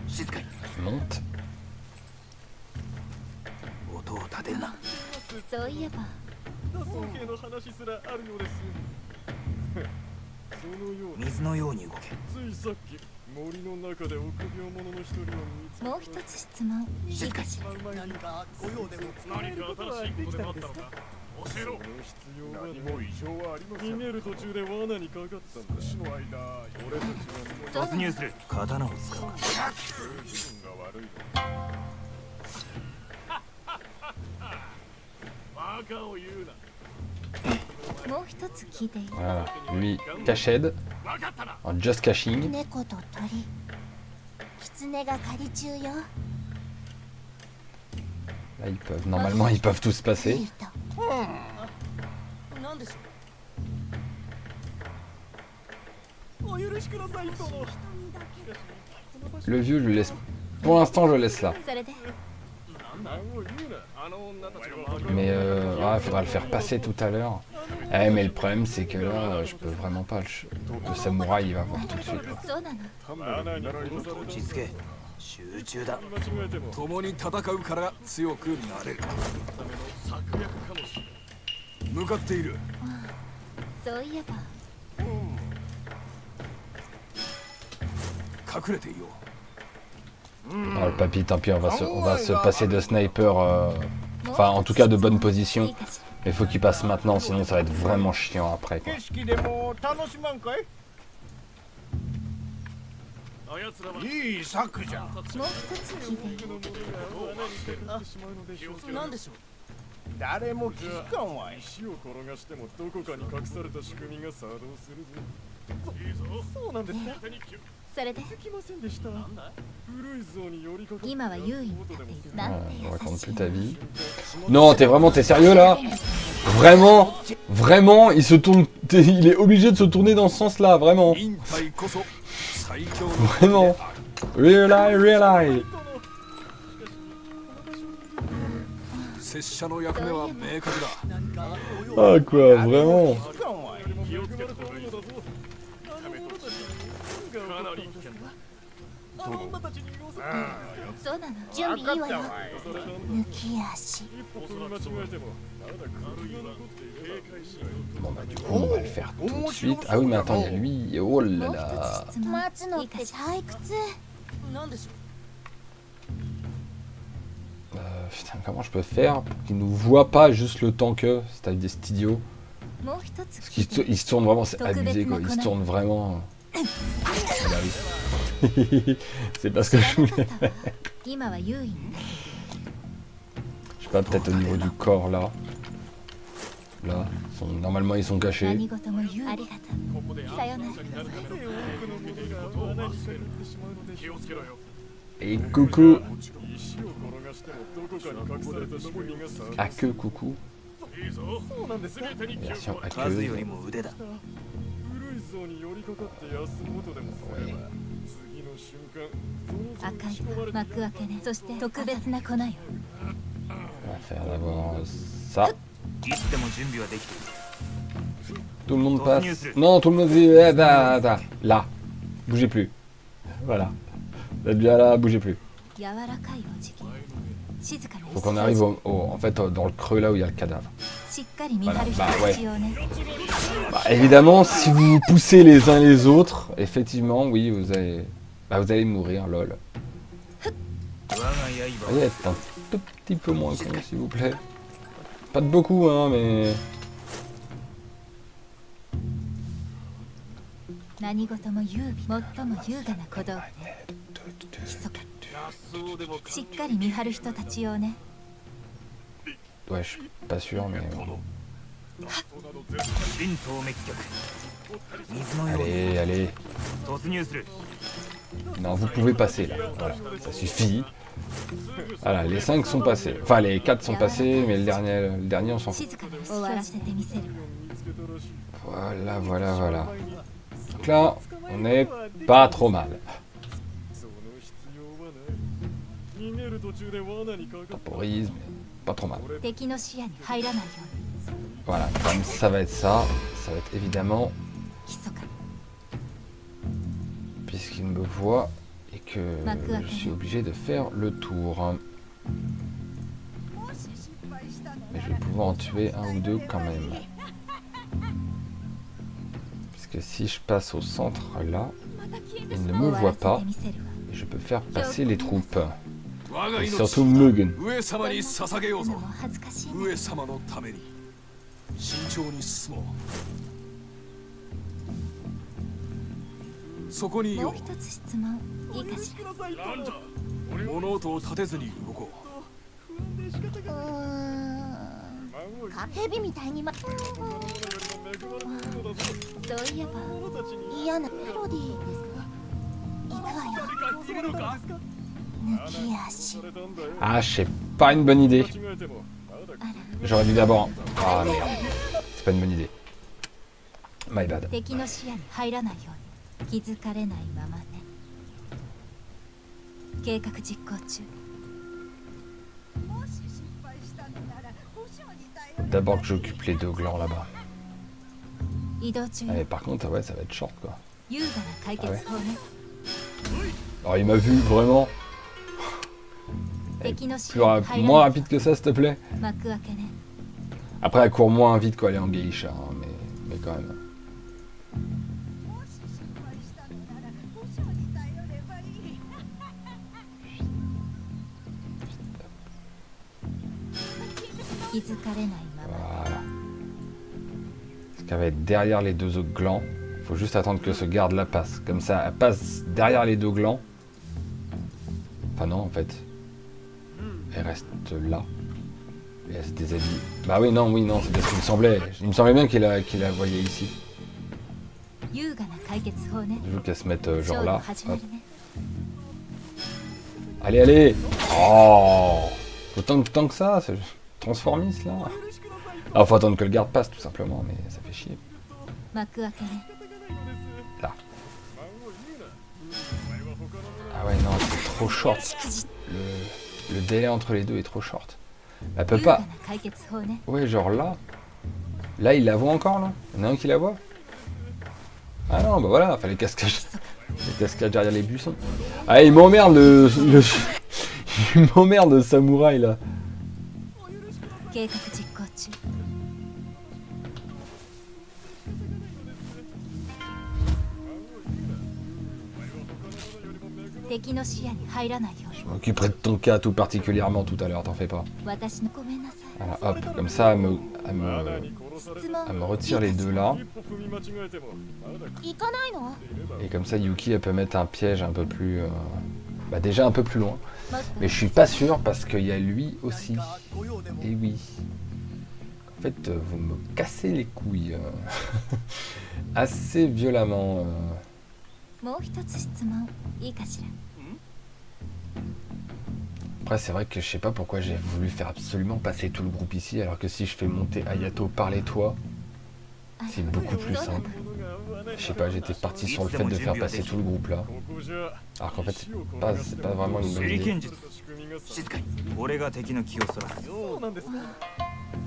静かに Monte. 音を立てるな。そういえば脱走系の話すらあるのです。そのように水のように動け。ついさっき森の中で臆病者の一人を見つけもう一つ質問いいかしら何か御用でも何か新しいことでもあったのか教えろその必要は何も異常はありません。逃げる途中で罠にかかったんだ。死の間、俺たちはもう突入する。刀を使う。自分が悪いの。バカを言うなもう一つ聞いていい Voilà. Lui, cachette. 分かったな En just caching. 猫と鳥狐が狩り中よ Là, ils peuvent. Normalement, ils peuvent tous フリ passer. ートなんでしょう。お許しください、殿。 Le vieux, je le laisse. Pour l'instant, je le laisse là. それで何を言うな。あの女たちの周り Mais il faudra le faire passer tout à l'heure. Eh, mais le problème, c'est que là, je peux vraiment pas. Le samouraï, il va voir tout de suite. そうなの罠に殺され落ち着け。集中だ。間違えても。共に戦うから強くなれるための策略かもしれない向かっているそういえば 隠れていよう Ah, le papy, tant pis, on va se passer de sniper. Enfin, en tout cas, de bonne いい position. かし Mais faut qu'il passe maintenant, sinon ça va être vraiment chiant après. Quoi. 景色でも楽しまんかい。あやつらはいい策じゃん。らもう一つ聞いていいなんでしょう。誰も気づかんわい。石を転がしてもどこかに隠された仕組みが作動するぞ。いいぞそうなんですか。手に気をそれで気づきませんでした。古い像に寄りかかって今は優位に立っているなん Ouais, て je 優 raconte し plus い ta vie. Non, t'es sérieux là? Vraiment, il se tourne, il est obligé de se tourner dans ce sens-là, vraiment, 忍耐こそ最強の vraiment. Real 拙者の役目は明確だ Ah quoi, vraiment. 気をつけた方がいいぞかなり危険だあの女たちに言わせて。そうなの準備いいわよそれ抜き足一歩踏み間違えてもまだ首が残っている。警戒しない。 Bon bah du coup, on va le faire tout de suite. Ah oui, mais attends, il y a lui. Oh も là う là. 一つ質問待つのっていいかしら退屈 Putain, comment je peux faire pour qu'il nous voit pas juste le temps que cet idiot? もう一つ Parce 聞い qu'il ていい il se tourne vraiment, c'est abusé quoi. Il se tourne vraiment. Ah bah oui. C'est parce que 知 je らな voulais. かったわ今は優位に立っている Je sais pas, peut-être au niveau du corps là. Là, normalement ils sont cachés. 何事も優位ありがとうさよならなぜ多くのものが罠にかかってしまうのでしょう。気をつけろよ Et coucou. 石を転がしてもどこかに隠された仕組みが作動 À queue, coucou. いいぞそうなんですか。全てに気を Version à 数よ queue. りも腕だ。古い像に寄りかかって休もうとでもすれば次の瞬間ゾニ像に仕込まれた赤い幕開けねそして特別な粉よ On va faire d'abord ça. いつでも準備はできている。 Tout le monde passe. Non, tout le monde dit là. Bougez plus. Voilà. Vous êtes bien là, bougez plus. 柔らかいお辞儀静かに Faut qu'on arrive en fait dans le creux là où il y a le cadavre. しっかり見張る人 Bah が ouais. 必要ね Bah, évidemment, si vous vous poussez les uns les autres, effectivement, oui, vous allez mourir, lol. Allez, être un tout petit peu moins con, s'il vous plaît. Pas de beaucoup, hein, mais... 何事も優美最も優雅な小道具ね密かしっかり見張る人たち用ね Ouais, je suis pas sûr, mais... Allez, allez. Non, vous pouvez passer, là. Voilà, ça suffit. Voilà, les 5 sont passés. Enfin, les 4 sont passés, mais le dernier on s'en fout. 静かな終わらせてみせる Voilà, voilà, voilà. Donc là, on est pas trop mal. その必要はない逃げる途中で罠にかかっ Temporise, mais pas trop mal. 敵の視野に入らないよ Voilà, comme ça va être ça va être évidemment, うに密かに puisqu'il me voit et que je suis obligé de faire le tour. Mais je vais pouvoir en tuer un ou deux quand même. Puisque si je passe au centre là, il ne me 終わ voit らせ pas てみせるわ et je peux faire passer les troupes. 我が Et 命 surtout Mugen. 上様に捧げようぞでも恥ずかしいね上様のために慎重に進もうそこにいよもう一つ質問いいかしら物音を立てずに動こ蛇みたいにそういえば嫌なメロディーですか行くわよ抜き足 Ah, je sais pas une bonne idée. 間違えてもまだ J'aurais dû d'abord... Ah merde, c'est pas une bonne idée. My bad. 敵の視野に入らないように気づかれないままね計画実行中 D'abord que j'occupe les deux glands là-bas. 移動中 Mais par contre, ouais, ça va être short quoi. 優雅な解決法ね Alors il m'a vu vraiment.敵の視 Plus 野に入ら moins ない rapide que ça, s'il te plaît. 幕開けね Après, elle court moins vite qu'elle est en geisha, hein, mais quand même. 気づかれないまま Voilà. Parce qu'elle va être derrière les deux autres glands. Faut juste attendre que ce garde la passe. Comme ça, elle passe derrière les deux glands. Enfin non, en fait. Elle reste là. Et elle se déshabille. Bah oui, non, c'est parce qu'il me semblait. Il me semblait bien qu'il la voyait ici. 優雅な解決法ね Je veux qu'elle se mette ショ genre ーの là. 始ま Hop. りね Allez, allez. Oh. Autant que ça, ce transformiste là. Alors faut attendre que le garde passe tout simplement, mais ça fait chier. 幕開けね Là. Ah ouais, non, c'est trop short. Le délai entre les deux est trop short. Elle peut 優雅 pas. な解決法ね Ouais, genre là. Là, il la voit encore là. Il y en a un qui la voit. Ah non, bah voilà, fallait cascage. Les cascades derrière les buissons. Ah, il m'emmerde il m'emmerde le samouraï là. 計画実行中 敵の視野に入らないように Je m'occuperai de ton cas tout particulièrement tout à l'heure, t'en fais pas. 私のごめんなさい Voilà, hop, comme ça, elle me 質問 retire les deux là. 一歩踏み間違えてもまだ行かないの Et comme ça, Yuki, elle peut mettre un piège un peu plus... bah déjà un peu plus loin. もっと Mais je suis pas sûr parce qu'il y a lui aussi. Et oui. En fait, vous me cassez les couilles. Assez violemment. もう一つ質問いいかしら Après, c'est vrai que je sais pas pourquoi j'ai voulu faire absolument passer tout le groupe ici, alors que si je fais monter Ayato par les toits, c'est beaucoup plus simple. Je sais pas, j'étais parti sur le fait de faire passer tout le groupe là. ここじゃ Alors qu'en fait, c'est pas vraiment une bonne 手裏 idée. 剣術仕組みがさ静かに俺が敵の気をそらすそうなんですか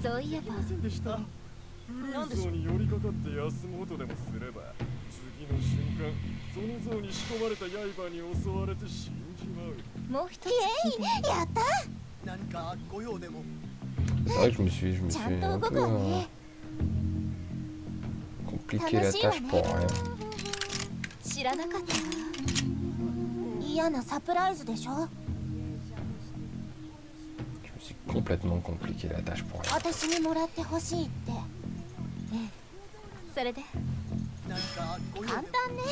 そういえばでしたフルーゾーに寄りかかって休もうとでもすれば次の瞬間その像に仕込まれた刃に襲われて死んじまうもう一つ聞いてやった C'est vrai que je me suis un peu compliqué la tâche pour rien. 知らなかったわ。嫌なサプライズでしょ。 Je me suis complètement compliqué la tâche pour rien. 私にもらってほしいって。それで簡単ね。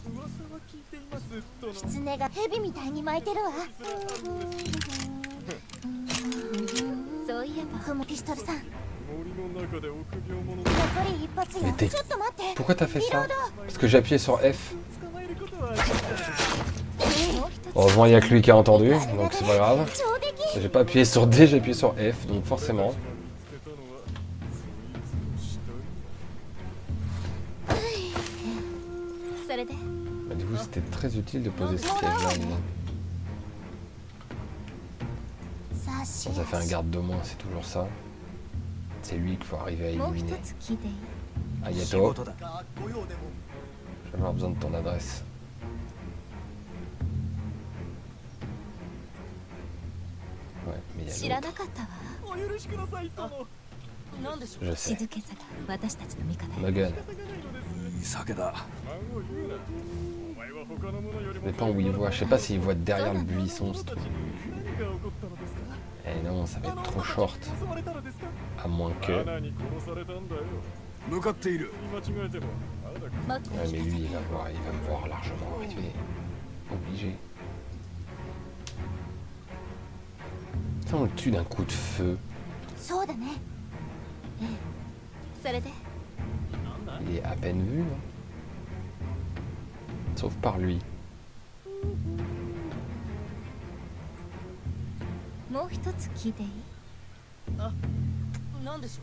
噂は聞いていますとの狐が蛇みたいに巻いてるわ。そういえばふむピストルさん。森の中で臆病者の残り一発よ。 Mais t'es- ちょっと待って。 Pourquoi t'as fait ça? Parce que j'ai appuyé sur F. 捕まえることはもう一つ Heureusement, il n'y a que lui qui a entendu, donc c'est pas grave. 上出来。 J'ai pas appuyé sur D, j'ai appuyé sur F, donc forcément. 見つけたのはスイーツの死体。それで Bah, du coup, c'était très utile de poser ce piège-là. maintenant. さし Ça fait un garde de moins, c'est toujours ça. C'est lui qu'il faut arriver à もう一 éliminer. つ聞いていい？ Ayato, je vais avoir besoin de ton adresse. Ouais, mais il y 知 a ら l'autre. なかったわ。お許しくださいとの。 Je sais. 静けさが私たちの味方よ。 Mugen. いい酒だ。孫を言うな。お前は他の者より Ça も dépend où il voit. Je sais pas s'il voit derrière le buisson, ce 者た truc. ちに何が起こったのですか。 Eh non, ça va être trop short. 襲われたのですか。 À moins que... 穴に殺されたんだよ。向かっている。見間違えてもまだもっと Ouais, 聞 mais かせ lui, て il va me voir largement arriver. Obligé. Ça, on le tue d'un coup de feu. そうだね。それで Il est à peine vu, non? Sauf par lui. もう一つ聞いていい？なんでしょ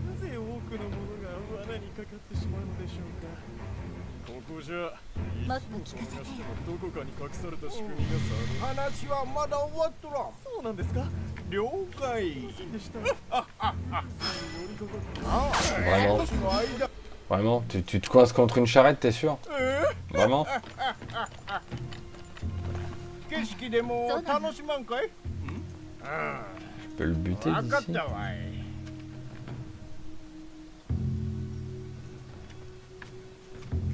なぜ多くの者が罠にかかってしまうのでしょうか。ここじゃもっと聞かせてよ。どこかに隠された仕組みがさ。話はまだ終わっとらん。そうなんですか。了解。でした。寄りかかって Vraiment? の間 Vraiment? Tu te coinces contre une charrette, t'es sûr? Vraiment? 景色でもそうなの楽しまんかい？ Je peux le buter 分かっ d'ici? たわい。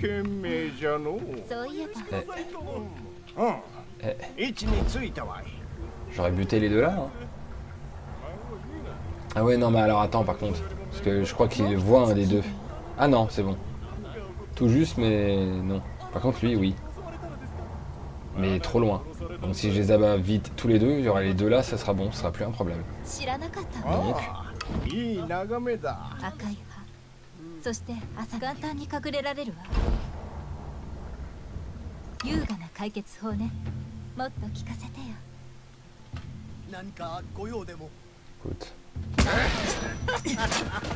懸命じゃのう。そういえば Eh, 位置についたわい。 j'aurais buté les deux là, hein. Ah ouais, non, mais alors attends, par contre. Parce que je crois qu'il voit un des deux. Ah non, c'est bon. Tout juste, mais non. Par contre, lui, oui. Mais trop loin. Donc si je les abats vite tous les deux, il y aura les deux là, ça sera bon, ce sera plus un problème. 知らなかったわ。 Donc, いい眺めだ。赤い葉。そして朝簡単に隠れられるわ。優雅な解決法ね。もっと聞かせてよ。何かご用でも。 écoute.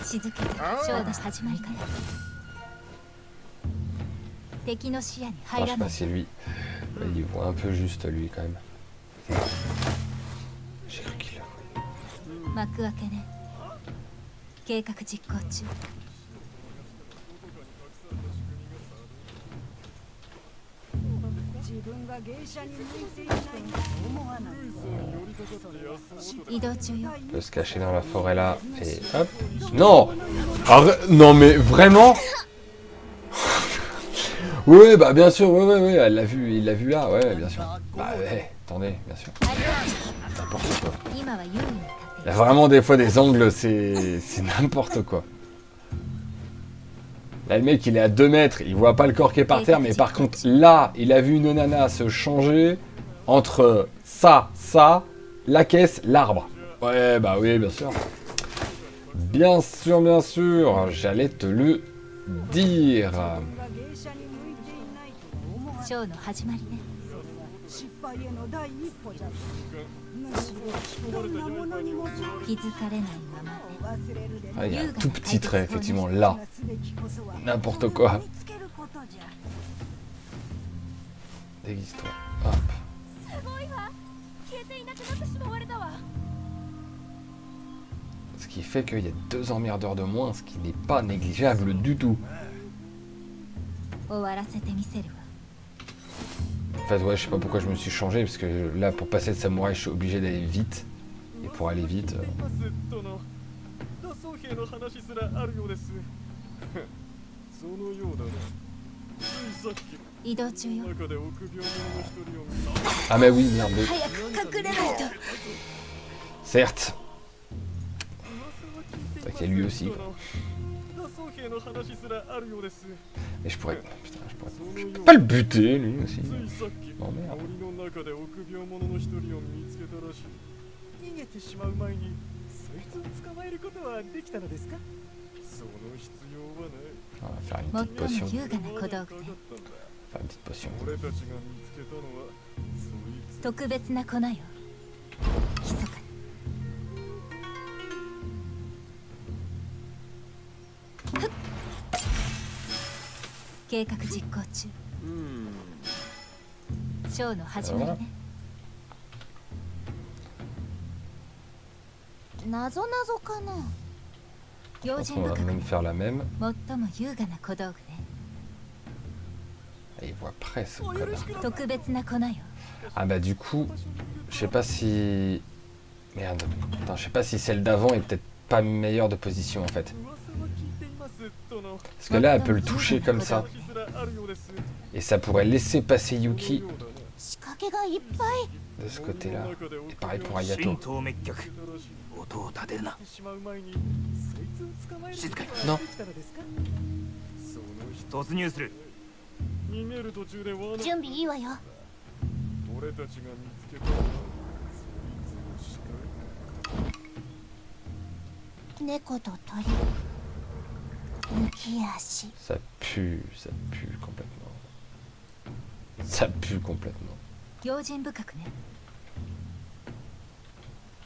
静けさ、ショーの始まりから。敵の視野に Enfin, 入 je ら sais な pas い。 si lui. Il voit un peu juste lui quand même. J'ai cru qu'il le voyait. 幕開けね。計画実行中。自分が芸者に向いていないと思わない。移動中よ。 On peut se cacher dans la forêt là et hop. Non! Non mais vraiment? Oui, bah bien sûr, ouais, elle l'a vu, il l'a vu là, ouais, bien sûr. Bah ouais, attendez, bien sûr. N'importe quoi. 今は優位に立って Il y a vraiment des fois des angles, c'est n'importe quoi. Là, le mec, il est à 2 mètres, il voit pas le corps qui est par terre, mais par contre, là, il a vu une nana se changer entre ça, la caisse, l'arbre. Ouais, bah oui, bien sûr. Bien sûr, j'allais te le dire. 自分が芸者に向いていないと思わない。ショーの始まりね。失敗への第一歩じゃ。むしろどんなものにもさ気づかれないままね。忘れるで Ah, il y a un tout petit trait, effectivement, là. すべきこそは N'importe quoi. 見つけることじゃ。 Déguise-toi. Hop. すごいわ。消えていなくなってしまわれたわ。 Ce qui fait qu'il y a 2 emmerdeurs de moins, ce qui n'est pas négligeable du tout. 終わらせてみせるわ。fait, ouais, je sais pas pourquoi je me suis changé, parce que là, pour passer de samouraï, je suis obligé d'aller vite. Et pour aller vite... との脱走兵の話すらあるようです。そのようだな。ついさっき移動中よ。中で臆病者の一人を見た。 Ah mais oui, merde. 早く隠れないと。 Certes. C'est qu'il y a lui aussi. 脱走兵の話すらあるようです。 Et je pourrais... Putain, je peux pas le buter, lui aussi. ついさっき Oh merde. 森の中で臆病者の一人を見つけたらしい。逃げてしまう前にそいつを捕まえることはできたのですか？その必要はない。 On va faire une 最 petite も potion. 優雅な小道具で Faire une petite potion. 俺たちが見つけたのはそいつ。特別な粉よ。密かに。ふっ計画実行中。ショーの始まりね。なぞなぞかな。用 Je 心 pense qu'on 深 va く même faire la même. 最も優雅な小道具ね。 Et il voit presque. Connard. 特別な粉よ。 Ah bah du coup, je sais pas si... Merde. Attends, je sais pas si celle d'avant est peut-être pas meilleure de position en fait. 噂は聞いていますとの Parce que là, elle peut le toucher comme ça. 話すらあるようです。 Et ça pourrait laisser passer Yuki 仕掛けがいっぱい。 de ce côté-là. Et pareil pour 神 Ayato. 道滅却音を立てるなしまう前にそいつを捕まえる静かにことはできたのですか？その人突入する逃げる途中で罠。準備いいわよ。俺たちが見つけたのはそいつの死体。猫と鳥。抜き足。 Ça pue complètement. Ça pue complètement. 用心深くね。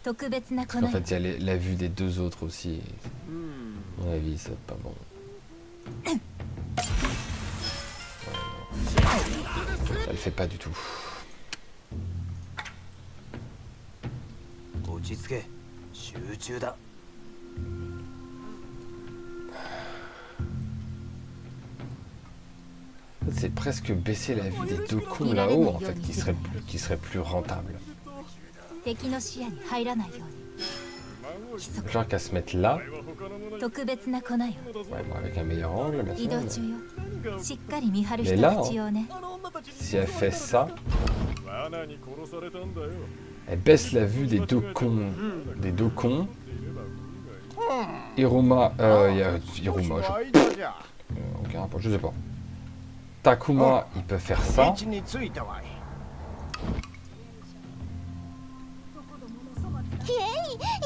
特別な粉 En よ。 fait, il y a la vue des deux autres aussi. À mon avis, c'est pas bon. Ouais, non. Ça le fait pas du tout. 落ち着け集中だ C'est presque baisser la vue des deux cons là-haut, en fait, qui serait plus rentable. 敵の視野に入らないように。 Genre qu'à se mettre là, 特別な粉よ。 ouais, bon, avec un meilleur angle, bien 移 sûr. 動 Mais 中よ。しっかり見張る人 Mais là, たち用ね。 si elle fait ça, 罠に殺されたんだよ。 elle baisse la vue des deux cons. Des deux cons. Hiruma, Hiruma, aucun rapport, je sais pas. Takuma, il peut faire ça.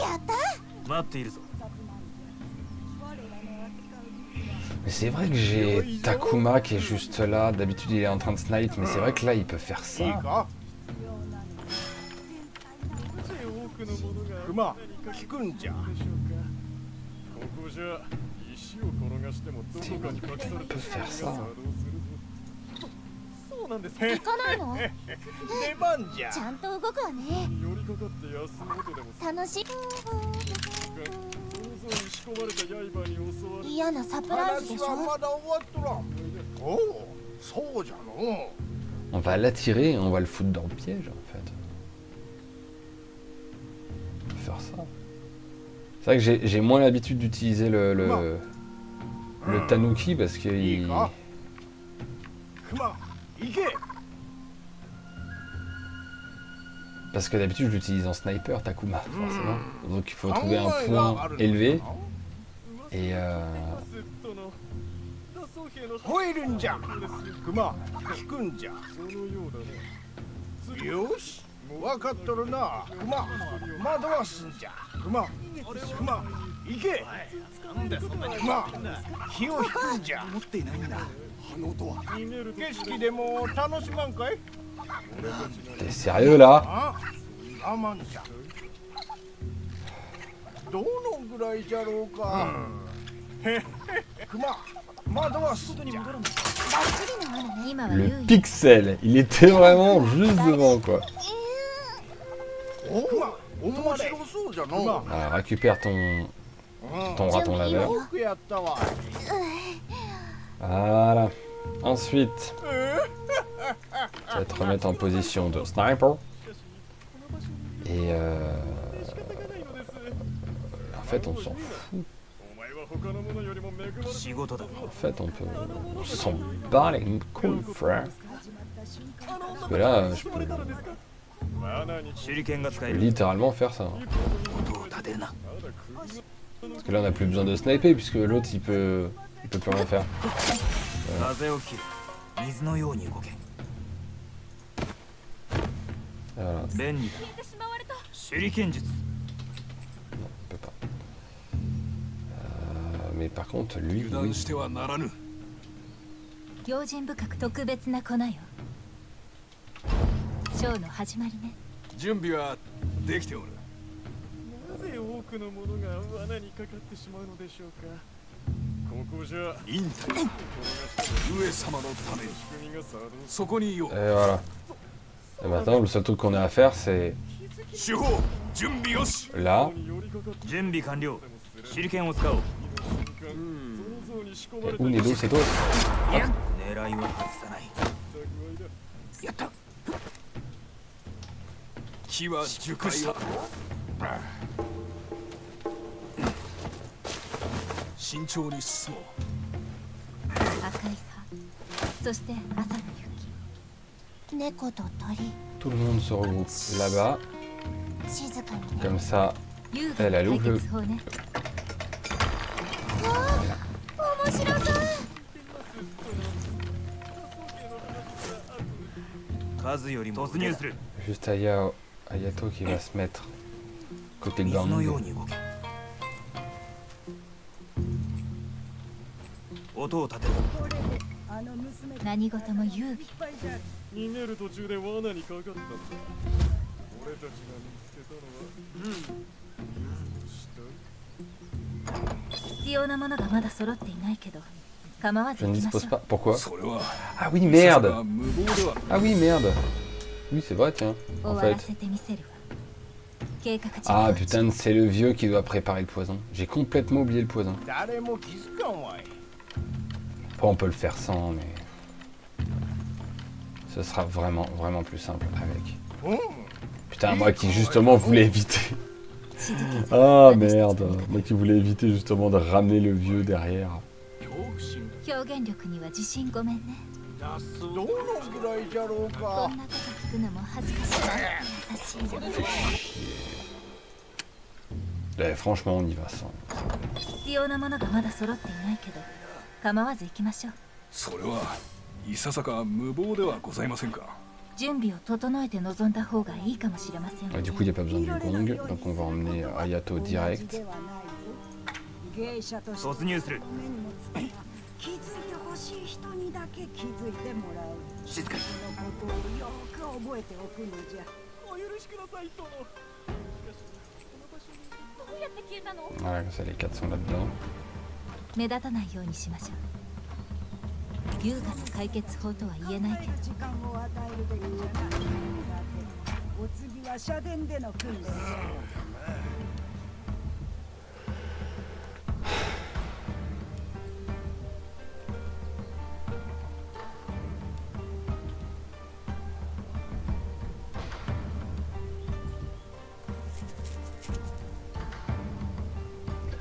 やった。待っているぞ Mais c'est vrai que j'ai Takuma qui est juste là. D'habitude, il est en train de snipe, mais c'est vrai que là, il peut faire ça. 多くのものが熊聞くんじゃここじゃ石を転がしてもどこかに隠され Il た peut faire が ça. 作動するぞ。そうなんですか？行かないの？出番じゃちゃんと動くわね。寄りかかって休むことでもする楽しい。か。想像に仕込まれた刃に襲われ嫌なサプライズでしょ。話はまだ終わっとらんおおそうじゃの On va l'attirer et on va le foutre dans le piège, en fait. On peut faire ça. C'est vrai que j'ai moins l'habitude d'utiliser le Tanuki parce que いい il... か熊行け Parce que d'habitude je l'utilise en sniper Takuma forcément. Donc il faut trouver un point élevé et セットの脱走兵の吠えるんじゃ熊聞くんじゃそのようだね。よし分かっとるな熊惑わすんじゃ熊行け熊火を引くんじゃ持っていないんだあの音は逃げる途景中色でも楽しまんかい t'es sérieux là? あアマンじゃどのぐらいじゃろうか、へへ熊惑わすんじゃバッチリの罠ね。今は Le 優位。 pixel, il était vraiment juste devant quoi. お熊面白そうじゃの Alors récupère ton raton laveur. よくやったわ Voilà. Ensuite, Ça va te remettre en position de sniper. Et en fait, on s'en fout. En fait, on s'en bat les couilles, frère. Parce que là, je peux littéralement faire ça. Parce que là, on n'a plus besoin de sniper, puisque l'autre, il peut plus rien faire. Voilà. Non, on peut pas. Mais par contre, lui, oui. 用心深く特別な粉よ。ショーの始まりね。準備はできておる。なぜ多くの者が罠にかかってしまうのでしょうか。ここじゃ引退。上様のために。そこにいよう。Et voilà. Et maintenant, le seul truc qu'on a à faire, c'est là. Et où Nedo, c'est toi? Tout le monde se regroupe là-bas. Comme ça, elle a l'ouvre. Juste Ayato qui va se mettre côté gang. Je ne dispose pas. Pourquoi? Ah oui, merde. Ah oui, merde. Oui, c'est vrai, tiens. En fait. Ah putain, c'est le vieux qui doit préparer le poison. J'ai complètement oublié le poison. Après, on peut le faire sans, mais... Ce sera vraiment plus simple avec. Putain, moi qui justement voulais éviter... Ah merde. Moi qui voulais éviter justement de ramener le vieux derrière. Franchement, on y va sans. Et du coup, il n'y a pas besoin du gong, donc on va emmener Ayato direct. 気づいてほしい人にだけ気づいてもらう。静かに。そのことをよく覚えておくのじゃ。お許しくださいと。どうやって消えたの？ Voilà, comme ça les 4 sont là-dedans. 目立たないようにしましょう。優雅な解決法とは言えないけど。時間を与えるべきじゃな。さて、お次は社殿での訓練。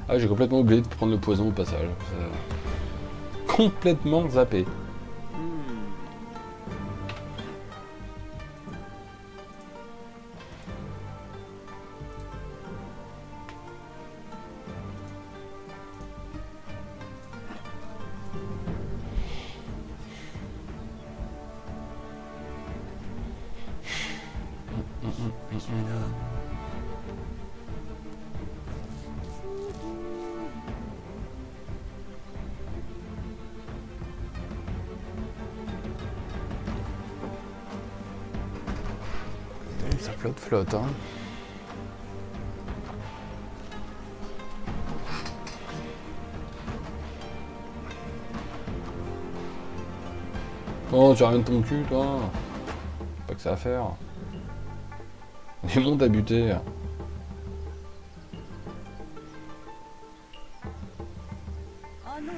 Ah, j'ai complètement oublié de prendre le poison au passage. Complètement zappé. Ça flotte, hein. Oh, tu rien de ton cul, toi. Pas que ça à faire. Les mondes à buter.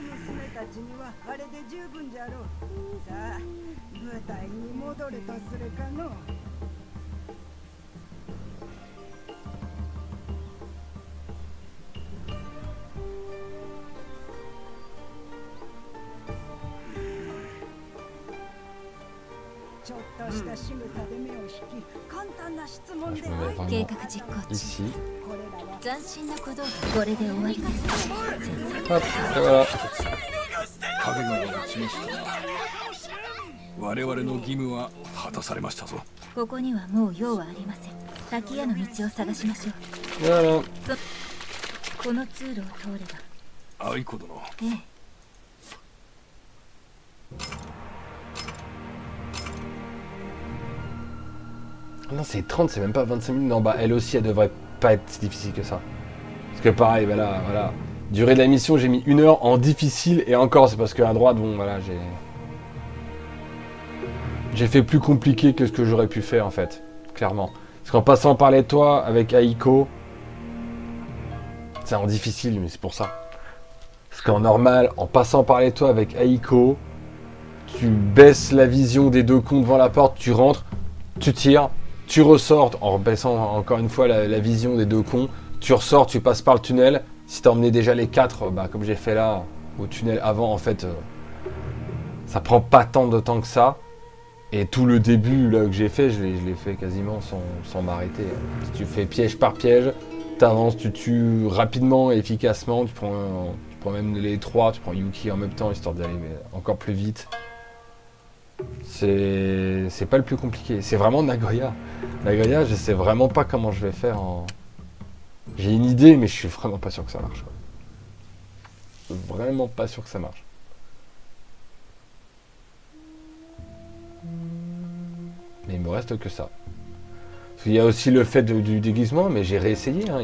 娘たちにはあれで十分じゃろう。さあ、舞台に戻るとするかの。ちょっとした仕草で目を引き、簡単な質問で計画実行中。 Ici. これらは斬新な小道具。これで終わりか。 Hop, et voilà. 影のが示した我々の義務は果たされましたぞ。ここにはもう用はありません。滝屋の道を探しましょう。 Voilà. この通路を通れば。愛子殿、ええ。 Non, c'est 30, c'est même pas 25 minutes. Non, bah elle aussi, elle devrait pas être si difficile que ça. Parce que pareil, bah là, voilà. Durée de la mission, j'ai mis 1 heure en difficile. Et encore, c'est parce qu'à droite, bon, voilà, j'ai fait plus compliqué que ce que j'aurais pu faire, en fait. Clairement. Parce qu'en passant par les toits avec Aiko, c'est en difficile, mais c'est pour ça. Parce qu'en normal, en passant par les toits avec Aiko, tu baisses la vision des deux cons devant la porte, tu rentres, tu tires. Tu ressors en baissant encore une fois la vision des deux cons. Tu ressors, tu passes par le tunnel. Si t'as emmené déjà les 4, bah, comme j'ai fait là, au tunnel avant, en fait, ça prend pas tant de temps que ça. Et tout le début là que j'ai fait, je l'ai fait quasiment sans m'arrêter. Si tu fais piège par piège, t'avances, tu tues rapidement et efficacement. Tu prends même les 3, tu prends Yuki en même temps, histoire d'aller encore plus vite. C'est pas le plus compliqué, c'est vraiment Nagoya. Nagoya, je sais vraiment pas comment je vais faire en... J'ai une idée, mais je suis vraiment pas sûr que ça marche. Vraiment pas sûr que ça marche. Mais il me reste que ça. Il y a aussi le fait du déguisement, mais j'ai réessayé, hein,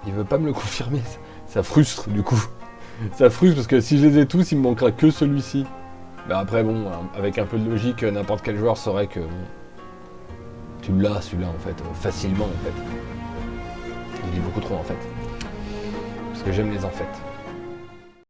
il veut pas me le confirmer. Ça frustre du coup. Ça frustre parce que si je les ai tous, il me manquera que celui-ci. Mais après, bon, avec un peu de logique, n'importe quel joueur saurait que bon, tu l'as celui-là en fait, facilement en fait. Il dit beaucoup trop en fait. Parce que j'aime les en fait.